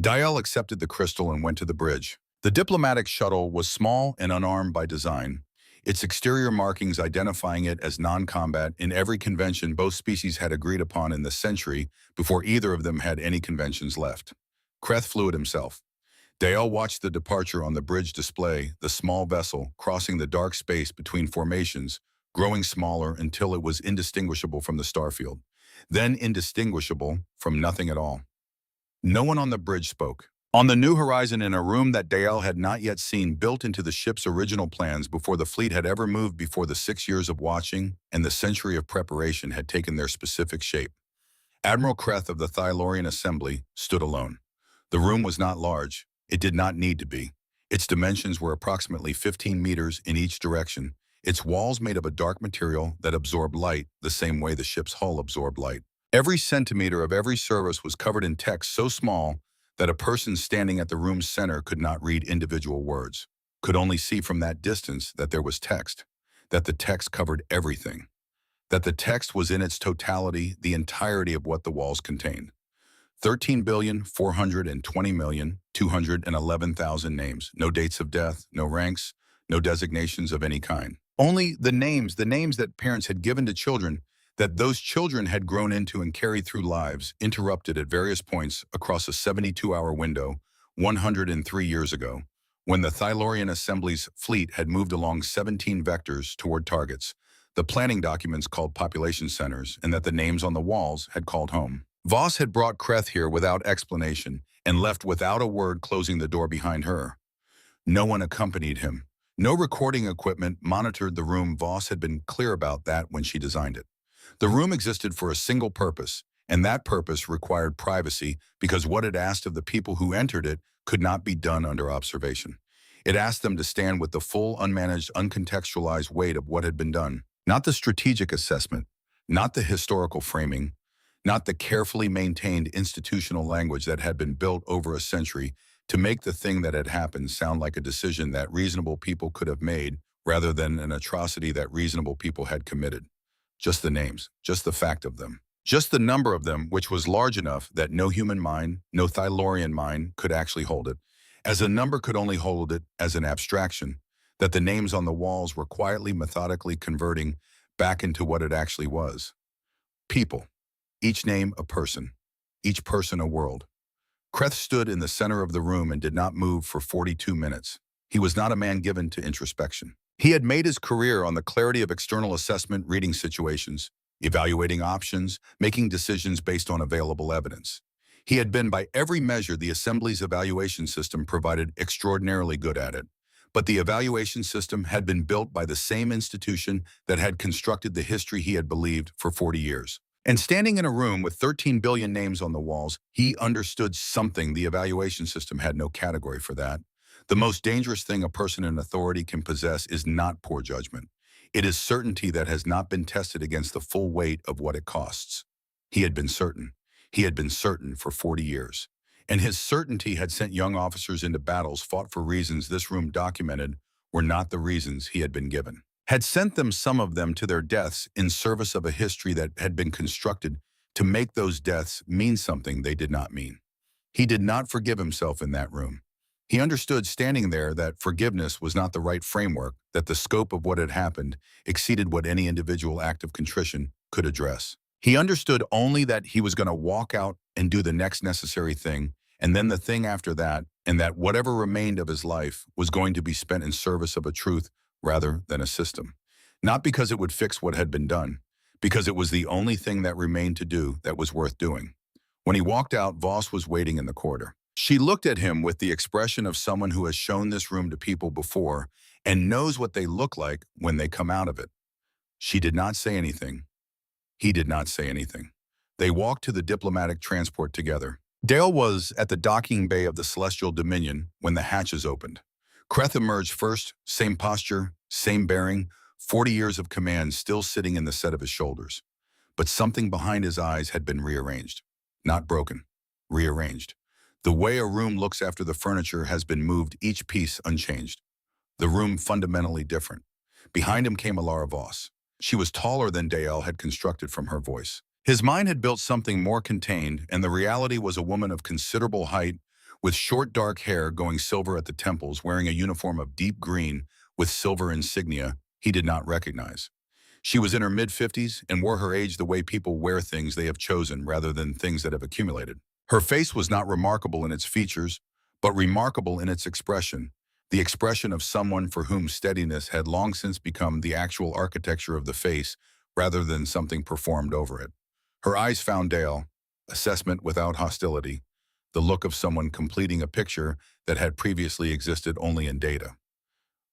Dael accepted the crystal and went to the bridge. The diplomatic shuttle was small and unarmed by design, its exterior markings identifying it as non-combat in every convention both species had agreed upon in the century before either of them had any conventions left. Kreth flew it himself. Dael watched the departure on the bridge display, the small vessel crossing the dark space between formations, growing smaller until it was indistinguishable from the starfield, then indistinguishable from nothing at all. No one on the bridge spoke. On the New Horizon, in a room that Dael had not yet seen, built into the ship's original plans before the fleet had ever moved, before the 6 years of watching and the century of preparation had taken their specific shape, Admiral Kreth of the Thylorian Assembly stood alone. The room was not large. It did not need to be. Its dimensions were approximately 15 meters in each direction, its walls made of a dark material that absorbed light the same way the ship's hull absorbed light. Every centimeter of every surface was covered in text so small that a person standing at the room's center could not read individual words, could only see from that distance that there was text, that the text covered everything, that the text was in its totality the entirety of what the walls contained. 13,420,211,000 names, no dates of death, no ranks, no designations of any kind. Only the names that parents had given to children, that those children had grown into and carried through lives, interrupted at various points across a 72-hour window 103 years ago, when the Thylorian Assembly's fleet had moved along 17 vectors toward targets, the planning documents called population centers, and that the names on the walls had called home. Voss had brought Kreth here without explanation and left without a word, closing the door behind her. No one accompanied him. No recording equipment monitored the room. Voss had been clear about that when she designed it. The room existed for a single purpose, And that purpose required privacy because what it asked of the people who entered it could not be done under observation. It asked them to stand with the full, unmanaged, uncontextualized weight of what had been done. Not the strategic assessment, not the historical framing, not the carefully maintained institutional language that had been built over a century to make the thing that had happened sound like a decision that reasonable people could have made rather than an atrocity that reasonable people had committed. Just the names, just the fact of them. Just the number of them, which was large enough that no human mind, no Thylorian mind, could actually hold it, as a number could only hold it as an abstraction, that the names on the walls were quietly, methodically converting back into what it actually was. People. Each name a person. Each person a world. Kreth stood in the center of the room and did not move for 42 minutes. He was not a man given to introspection. He had made his career on the clarity of external assessment, reading situations, evaluating options, making decisions based on available evidence. He had been, by every measure the Assembly's evaluation system provided, extraordinarily good at it. But the evaluation system had been built by the same institution that had constructed the history he had believed for 40 years. And standing in a room with 13 billion names on the walls, he understood something the evaluation system had no category for that. The most dangerous thing a person in authority can possess is not poor judgment. It is certainty that has not been tested against the full weight of what it costs. He had been certain. He had been certain for 40 years. And his certainty had sent young officers into battles fought for reasons this room documented were not the reasons he had been given. Had sent them, some of them, to their deaths in service of a history that had been constructed to make those deaths mean something they did not mean. He did not forgive himself in that room. He understood standing there that forgiveness was not the right framework, that the scope of what had happened exceeded what any individual act of contrition could address. He understood only that he was going to walk out and do the next necessary thing, and then the thing after that, and that whatever remained of his life was going to be spent in service of a truth rather than a system. Not because it would fix what had been done, because it was the only thing that remained to do that was worth doing. When he walked out, Voss was waiting in the corridor. She looked at him with the expression of someone who has shown this room to people before and knows what they look like when they come out of it. She did not say anything. He did not say anything. They walked to the diplomatic transport together. Dale was at the docking bay of the Celestial Dominion when the hatches opened. Kreth emerged first, same posture, same bearing, 40 years of command still sitting in the set of his shoulders. But something behind his eyes had been rearranged. Not broken, rearranged. The way a room looks after the furniture has been moved, each piece unchanged. The room fundamentally different. Behind him came Alara Voss. She was taller than Dale had constructed from her voice. His mind had built something more contained, and the reality was a woman of considerable height, with short dark hair going silver at the temples, wearing a uniform of deep green with silver insignia he did not recognize. She was in her mid-50s and wore her age the way people wear things they have chosen rather than things that have accumulated. Her face was not remarkable in its features, but remarkable in its expression, the expression of someone for whom steadiness had long since become the actual architecture of the face rather than something performed over it. Her eyes found Dale, assessment without hostility, the look of someone completing a picture that had previously existed only in data.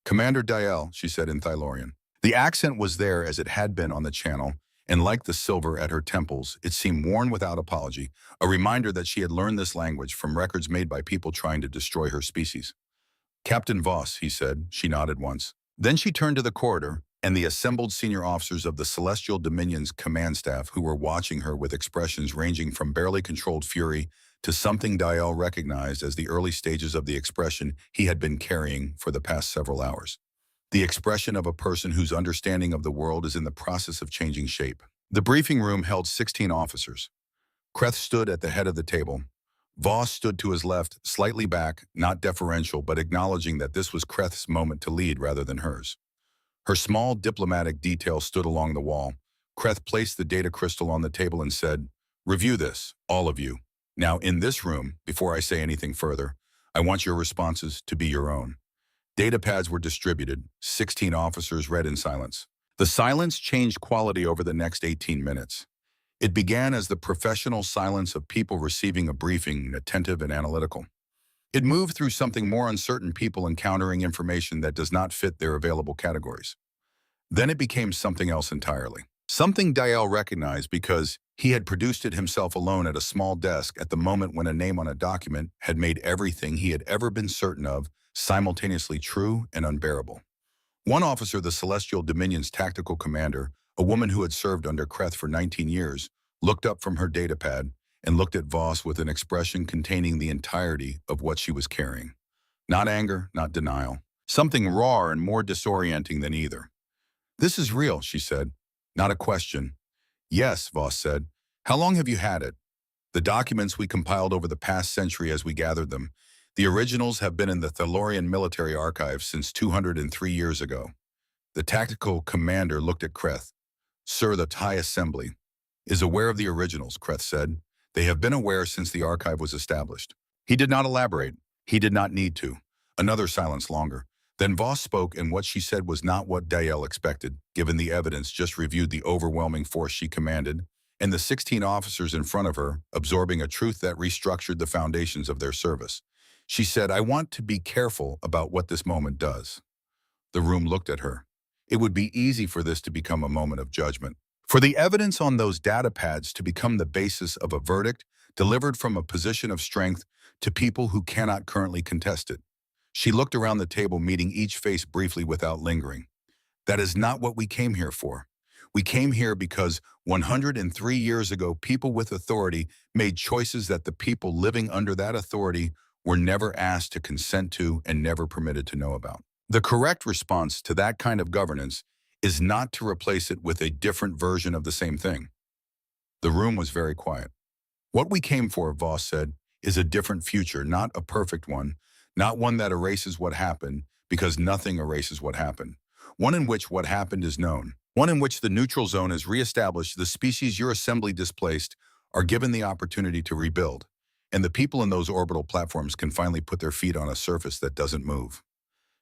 "Commander Dale," she said in Thylorian. The accent was there as it had been on the channel, and like the silver at her temples, it seemed worn without apology, a reminder that she had learned this language from records made by people trying to destroy her species. "Captain Voss," he said. She nodded once. Then she turned to the corridor and the assembled senior officers of the Celestial Dominion's command staff who were watching her with expressions ranging from barely controlled fury to something Dale recognized as the early stages of the expression he had been carrying for the past several hours. The expression of a person whose understanding of the world is in the process of changing shape. The briefing room held 16 officers. Kreth stood at the head of the table. Voss stood to his left, slightly back, not deferential, but acknowledging that this was Kreth's moment to lead rather than hers. Her small diplomatic detail stood along the wall. Kreth placed the data crystal on the table and said, "Review this, all of you. Now, in this room, before I say anything further, I want your responses to be your own." Data pads were distributed. 16 officers read in silence. The silence changed quality over the next 18 minutes. It began as the professional silence of people receiving a briefing, attentive and analytical. It moved through something more uncertain, people encountering information that does not fit their available categories. Then it became something else entirely. Something Dale recognized because He had produced it himself alone at a small desk at the moment when a name on a document had made everything he had ever been certain of simultaneously true and unbearable. One officer, the Celestial Dominion's tactical commander, a woman who had served under Kreth for 19 years, looked up from her datapad and looked at Voss with an expression containing the entirety of what she was carrying. Not anger, not denial. Something raw and more disorienting than either. "This is real," she said. "Not a question." "Yes," Voss said. "How long have you had it?" "The documents we compiled over the past century as we gathered them. The originals have been in the Thalorian military archives since 203 years ago." The tactical commander looked at Kreth. "Sir, the High Assembly is aware of the originals," Kreth said. "They have been aware since the archive was established." He did not elaborate. He did not need to. Another silence longer. Then Voss spoke, and what she said was not what Dael expected, given the evidence just reviewed, the overwhelming force she commanded, and the 16 officers in front of her, absorbing a truth that restructured the foundations of their service. She said, "I want to be careful about what this moment does." The room looked at her. It would be easy for this to become a moment of judgment. For the evidence on those data pads to become the basis of a verdict delivered from a position of strength to people who cannot currently contest it. She looked around the table, meeting each face briefly without lingering. "That is not what we came here for. We came here because 103 years ago, people with authority made choices that the people living under that authority were never asked to consent to and never permitted to know about. The correct response to that kind of governance is not to replace it with a different version of the same thing." The room was very quiet. "What we came for," Voss said, "is a different future, not a perfect one, not one that erases what happened, because nothing erases what happened. One in which what happened is known. One in which the neutral zone is reestablished, the species your assembly displaced are given the opportunity to rebuild, and the people in those orbital platforms can finally put their feet on a surface that doesn't move."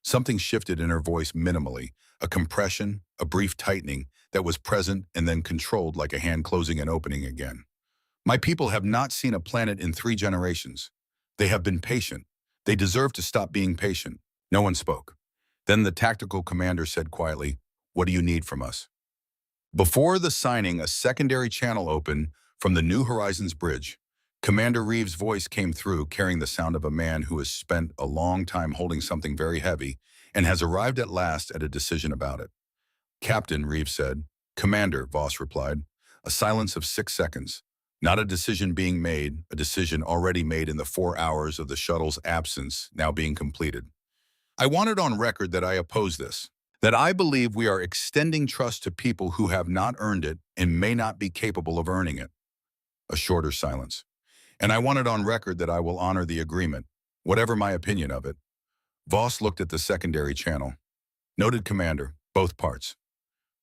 Something shifted in her voice minimally, a compression, a brief tightening that was present and then controlled, like a hand closing and opening again. "My people have not seen a planet in 3 generations. They have been patient. They deserve to stop being patient." No one spoke. Then the tactical commander said quietly, "What do you need from us?" Before the signing, a secondary channel opened from the New Horizons bridge. Commander Reeves' voice came through, carrying the sound of a man who has spent a long time holding something very heavy and has arrived at last at a decision about it. "Captain," Reeves said. "Commander," Voss replied. A silence of 6 seconds. Not a decision being made, a decision already made in the 4 hours of the shuttle's absence now being completed. "I want it on record that I oppose this, that I believe we are extending trust to people who have not earned it and may not be capable of earning it." A shorter silence. "And I want it on record that I will honor the agreement, whatever my opinion of it." Voss looked at the secondary channel. "Noted, Commander, both parts."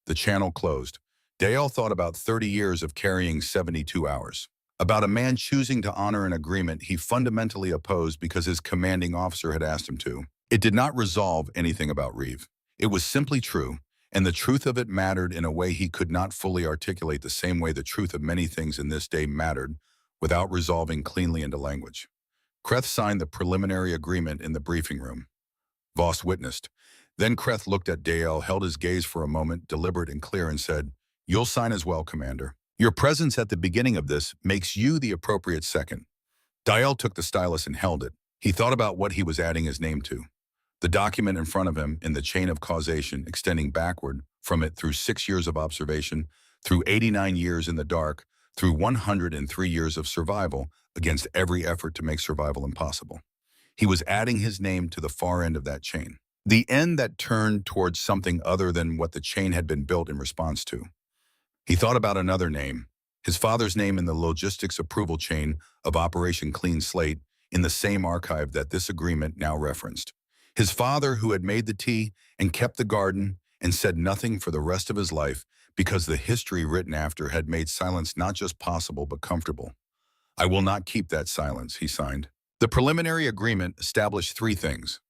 The channel closed. Dael thought about 30 years of carrying 72 hours. About a man choosing to honor an agreement he fundamentally opposed because his commanding officer had asked him to. It did not resolve anything about Reeve. It was simply true, and the truth of it mattered in a way he could not fully articulate, the same way the truth of many things in this day mattered, without resolving cleanly into language. Kreth signed the preliminary agreement in the briefing room. Voss witnessed. Then Kreth looked at Dael, held his gaze for a moment, deliberate and clear, and said, "You'll sign as well, Commander. Your presence at the beginning of this makes you the appropriate second." Dael took the stylus and held it. He thought about what he was adding his name to. The document in front of him, in the chain of causation extending backward from it through 6 years of observation, through 89 years in the dark, through 103 years of survival against every effort to make survival impossible. He was adding his name to the far end of that chain. The end that turned towards something other than what the chain had been built in response to. He thought about another name, his father's name in the logistics approval chain of Operation Clean Slate, in the same archive that this agreement now referenced. His father, who had made the tea and kept the garden and said nothing for the rest of his life because the history written after had made silence not just possible but comfortable. "I will not keep that silence," he signed. The preliminary agreement established 3 things.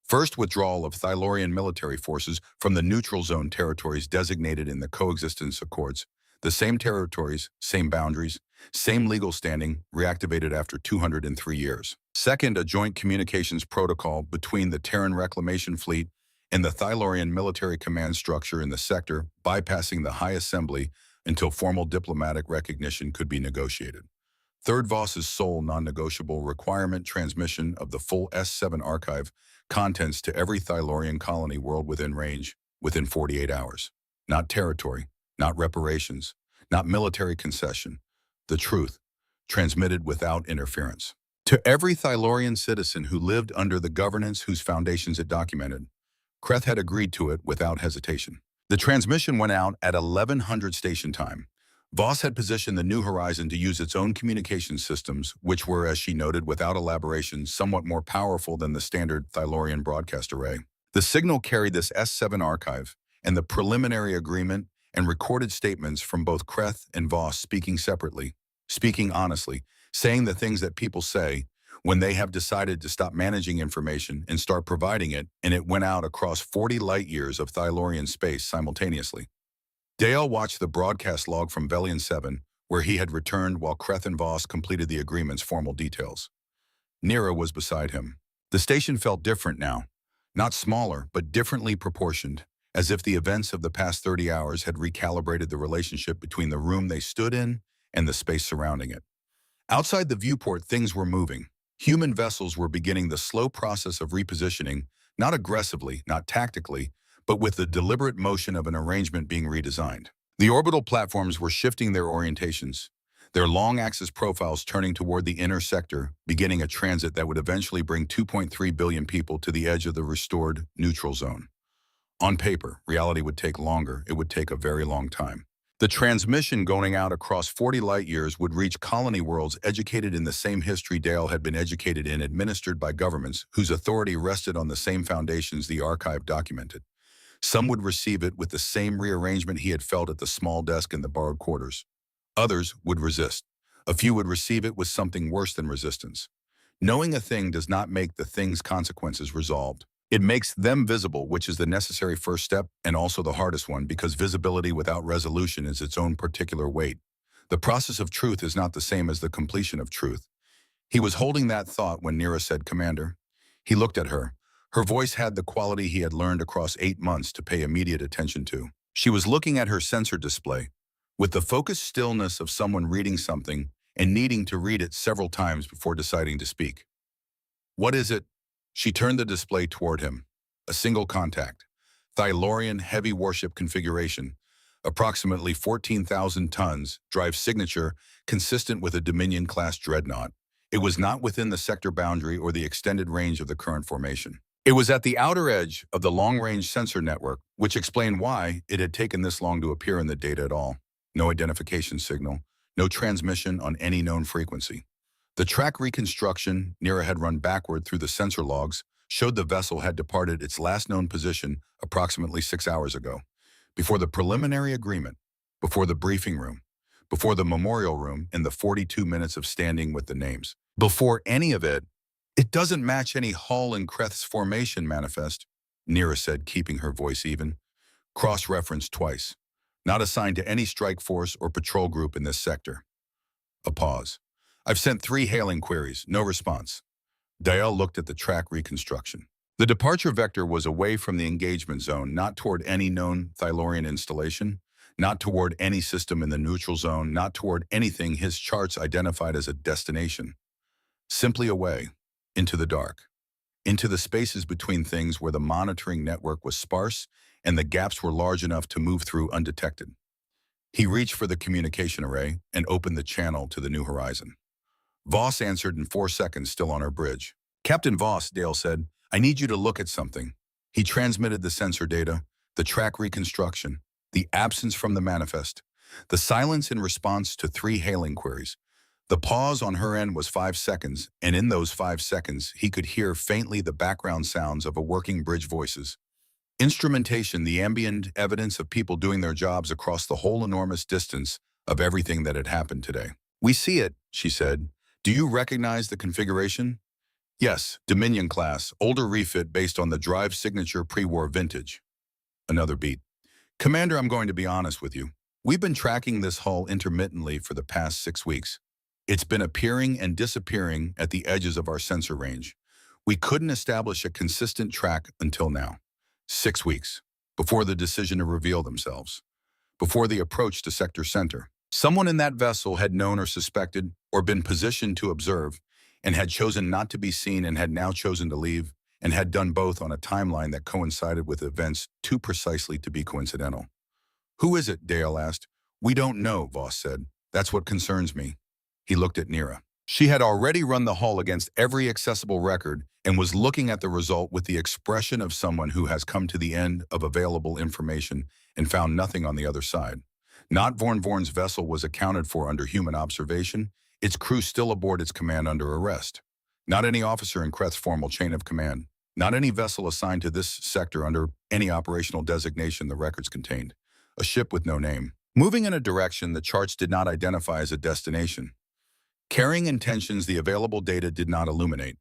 First, withdrawal of Thalorian military forces from the neutral zone territories designated in the coexistence accords. The same territories, same boundaries, same legal standing, reactivated after 203 years. Second, a joint communications protocol between the Terran Reclamation Fleet and the Thalorian military command structure in the sector, bypassing the High Assembly until formal diplomatic recognition could be negotiated. Third, Voss's sole non-negotiable requirement: transmission of the full S7 archive contents to every Thylorian colony world within range within 48 hours. Not territory, not reparations, not military concession. The truth, transmitted without interference. To every Thylorian citizen who lived under the governance whose foundations it documented. Kreth had agreed to it without hesitation. The transmission went out at 1100 station time. Voss had positioned the New Horizon to use its own communication systems, which were, as she noted without elaboration, somewhat more powerful than the standard Thylorian broadcast array. The signal carried this S7 archive, and the preliminary agreement and recorded statements from both Kreth and Voss speaking separately, speaking honestly, saying the things that people say when they have decided to stop managing information and start providing it, and it went out across 40 light-years of Thylorian space simultaneously. Dale watched the broadcast log from Velian 7, where he had returned while Kreth and Voss completed the agreement's formal details. Nira was beside him. The station felt different now. Not smaller, but differently proportioned, as if the events of the past 30 hours had recalibrated the relationship between the room they stood in and the space surrounding it. Outside the viewport, things were moving. Human vessels were beginning the slow process of repositioning, not aggressively, not tactically, but with the deliberate motion of an arrangement being redesigned. The orbital platforms were shifting their orientations, their long-axis profiles turning toward the inner sector, beginning a transit that would eventually bring 2.3 billion people to the edge of the restored neutral zone. On paper, reality would take longer. It would take a very long time. The transmission going out across 40 light-years would reach colony worlds educated in the same history Dale had been educated in, administered by governments whose authority rested on the same foundations the archive documented. Some would receive it with the same rearrangement he had felt at the small desk in the borrowed quarters. Others would resist. A few would receive it with something worse than resistance. Knowing a thing does not make the thing's consequences resolved. It makes them visible, which is the necessary first step and also the hardest one, because visibility without resolution is its own particular weight. The process of truth is not the same as the completion of truth. He was holding that thought when Nira said, "Commander." He looked at her. Her voice had the quality he had learned across 8 months to pay immediate attention to. She was looking at her sensor display, with the focused stillness of someone reading something and needing to read it several times before deciding to speak. "What is it?" She turned the display toward him. A single contact. Thylorian heavy warship configuration. Approximately 14,000 tons, drive signature, consistent with a Dominion-class dreadnought. It was not within the sector boundary or the extended range of the current formation. It was at the outer edge of the long-range sensor network, which explained why it had taken this long to appear in the data at all. No identification signal, no transmission on any known frequency. The track reconstruction Nira had run backward through the sensor logs showed the vessel had departed its last known position approximately 6 hours ago. Before the preliminary agreement, before the briefing room, before the memorial room and the 42 minutes of standing with the names. Before any of it, "It doesn't match any Hull and Kreth's formation manifest," Nira said, keeping her voice even. "Cross-referenced twice. Not assigned to any strike force or patrol group in this sector." A pause. "I've sent 3 hailing queries, no response." Dael looked at the track reconstruction. The departure vector was away from the engagement zone, not toward any known Thylorian installation, not toward any system in the neutral zone, not toward anything his charts identified as a destination. Simply away, into the dark, into the spaces between things where the monitoring network was sparse and the gaps were large enough to move through undetected. He reached for the communication array and opened the channel to the New Horizon. Voss answered in 4 seconds, still on her bridge. "Captain Voss," Dale said, "I need you to look at something." He transmitted the sensor data, the track reconstruction, the absence from the manifest, the silence in response to 3 hailing queries. The pause on her end was 5 seconds, and in those 5 seconds, he could hear faintly the background sounds of a working bridge voices. Instrumentation, the ambient evidence of people doing their jobs across the whole enormous distance of everything that had happened today. "We see it," she said. "Do you recognize the configuration?" "Yes, Dominion class, older refit based on the drive signature pre-war vintage." Another beat. "Commander, I'm going to be honest with you. We've been tracking this hull intermittently for the past 6 weeks. It's been appearing and disappearing at the edges of our sensor range. We couldn't establish a consistent track until now. 6 weeks, before the decision to reveal themselves. before the approach to Sector Center. Someone in that vessel had known or suspected or been positioned to observe and had chosen not to be seen and had now chosen to leave and had done both on a timeline that coincided with events too precisely to be coincidental. "Who is it?" Dale asked. "We don't know," Voss said. "That's what concerns me." He looked at Nira. She had already run the hull against every accessible record and was looking at the result with the expression of someone who has come to the end of available information and found nothing on the other side. Not Vorn's vessel was accounted for under human observation, its crew still aboard its command under arrest. Not any officer in Kreth's formal chain of command. Not any vessel assigned to this sector under any operational designation the records contained. A ship with no name. Moving in a direction the charts did not identify as a destination. Carrying intentions the available data did not illuminate.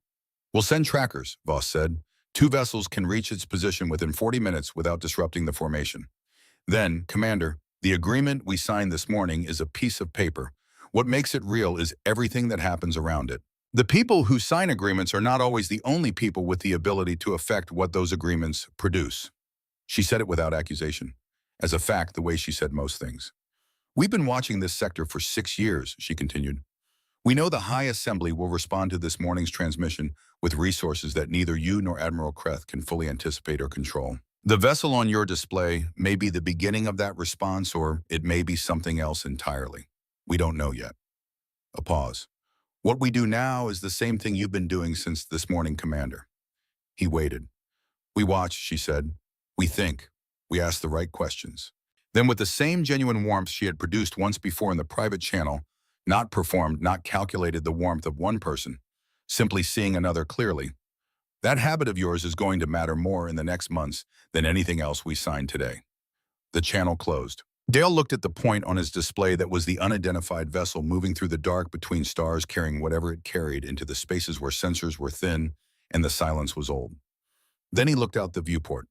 "We'll send trackers," Voss said. "Two vessels can reach its position within 40 minutes without disrupting the formation. Then, Commander, the agreement we signed this morning is a piece of paper. What makes it real is everything that happens around it. The people who sign agreements are not always the only people with the ability to affect what those agreements produce." She said it without accusation. As a fact, the way she said most things. "We've been watching this sector for 6 years," she continued. "We know the High Assembly will respond to this morning's transmission with resources that neither you nor Admiral Kreth can fully anticipate or control. The vessel on your display may be the beginning of that response, or it may be something else entirely. We don't know yet." A pause. "What we do now is the same thing you've been doing since this morning, Commander." He waited. "We watch," she said. "We think. We ask the right questions." Then with the same genuine warmth she had produced once before in the private channel, not performed, not calculated the warmth of one person, simply seeing another clearly. "That habit of yours is going to matter more in the next months than anything else we signed today." The channel closed. Dale looked at the point on his display that was the unidentified vessel moving through the dark between stars carrying whatever it carried into the spaces where sensors were thin and the silence was old. Then he looked out the viewport.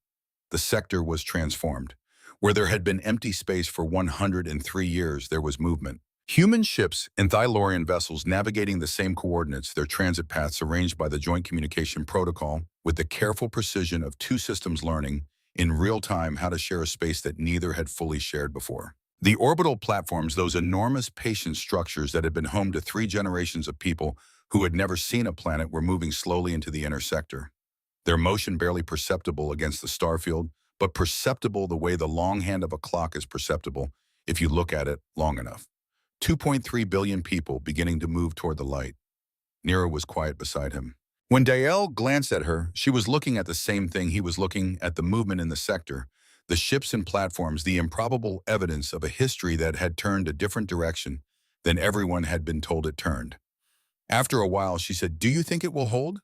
The sector was transformed. Where there had been empty space for 103 years, there was movement. Human ships and Thylorian vessels navigating the same coordinates, their transit paths arranged by the Joint Communication Protocol with the careful precision of two systems learning in real time how to share a space that neither had fully shared before. The orbital platforms, those enormous patient structures that had been home to 3 generations of people who had never seen a planet, were moving slowly into the inner sector. Their motion barely perceptible against the starfield, but perceptible the way the long hand of a clock is perceptible if you look at it long enough. 2.3 billion people beginning to move toward the light. Nira was quiet beside him. When Dale glanced at her, she was looking at the same thing he was looking at: the movement in the sector, the ships and platforms, the improbable evidence of a history that had turned a different direction than everyone had been told it turned. After a while, she said, "Do you think it will hold?"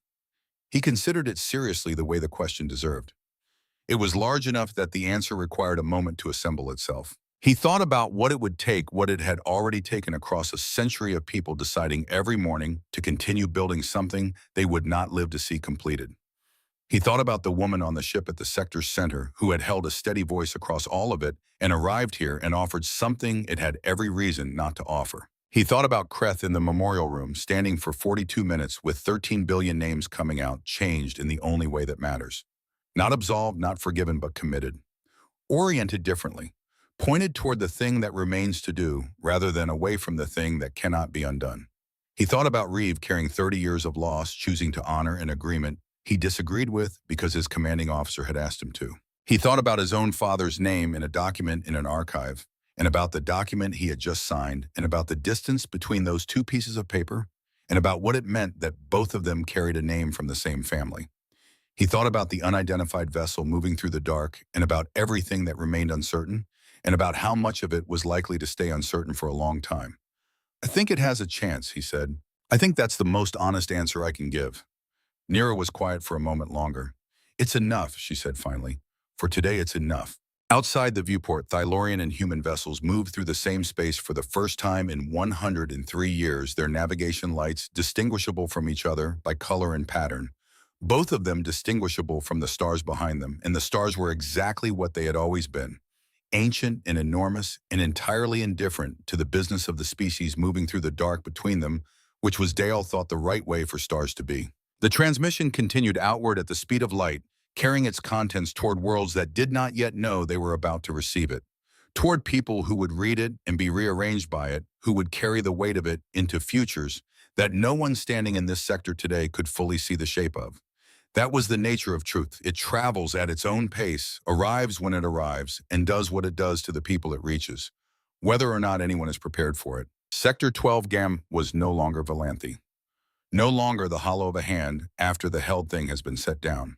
He considered it seriously the way the question deserved. It was large enough that the answer required a moment to assemble itself. He thought about what it would take, what it had already taken across a century of people deciding every morning to continue building something they would not live to see completed. He thought about the woman on the ship at the sector's center who had held a steady voice across all of it and arrived here and offered something it had every reason not to offer. He thought about Kreth in the memorial room, standing for 42 minutes with 13 billion names coming out, changed in the only way that matters. Not absolved, not forgiven, but committed. Oriented differently. Pointed toward the thing that remains to do, rather than away from the thing that cannot be undone. He thought about Reeve carrying 30 years of loss, choosing to honor an agreement he disagreed with because his commanding officer had asked him to. He thought about his own father's name in a document in an archive, and about the document he had just signed, and about the distance between those two pieces of paper, and about what it meant that both of them carried a name from the same family. He thought about the unidentified vessel moving through the dark, and about everything that remained uncertain, and about how much of it was likely to stay uncertain for a long time. "I think it has a chance," he said. "I think that's the most honest answer I can give." Nira was quiet for a moment longer. "It's enough," she said finally. "For today, it's enough." Outside the viewport, Thylorian and human vessels moved through the same space for the first time in 103 years, their navigation lights distinguishable from each other by color and pattern, both of them distinguishable from the stars behind them, and the stars were exactly what they had always been. Ancient and enormous and entirely indifferent to the business of the species moving through the dark between them, which was, Dale thought, the right way for stars to be. The transmission continued outward at the speed of light, carrying its contents toward worlds that did not yet know they were about to receive it, toward people who would read it and be rearranged by it, who would carry the weight of it into futures that no one standing in this sector today could fully see the shape of. That was the nature of truth. It travels at its own pace, arrives when it arrives, and does what it does to the people it reaches, whether or not anyone is prepared for it. Sector 12 Gam was no longer Valanthe. No longer the hollow of a hand after the held thing has been set down.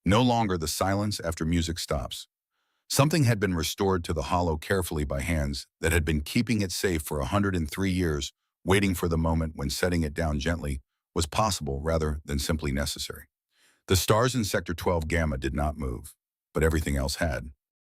No longer the silence after music stops. Something had been restored to the hollow carefully by hands that had been keeping it safe for 103 years, waiting for the moment when setting it down gently was possible rather than simply necessary. The stars in Sector 12 Gamma did not move, but everything else had.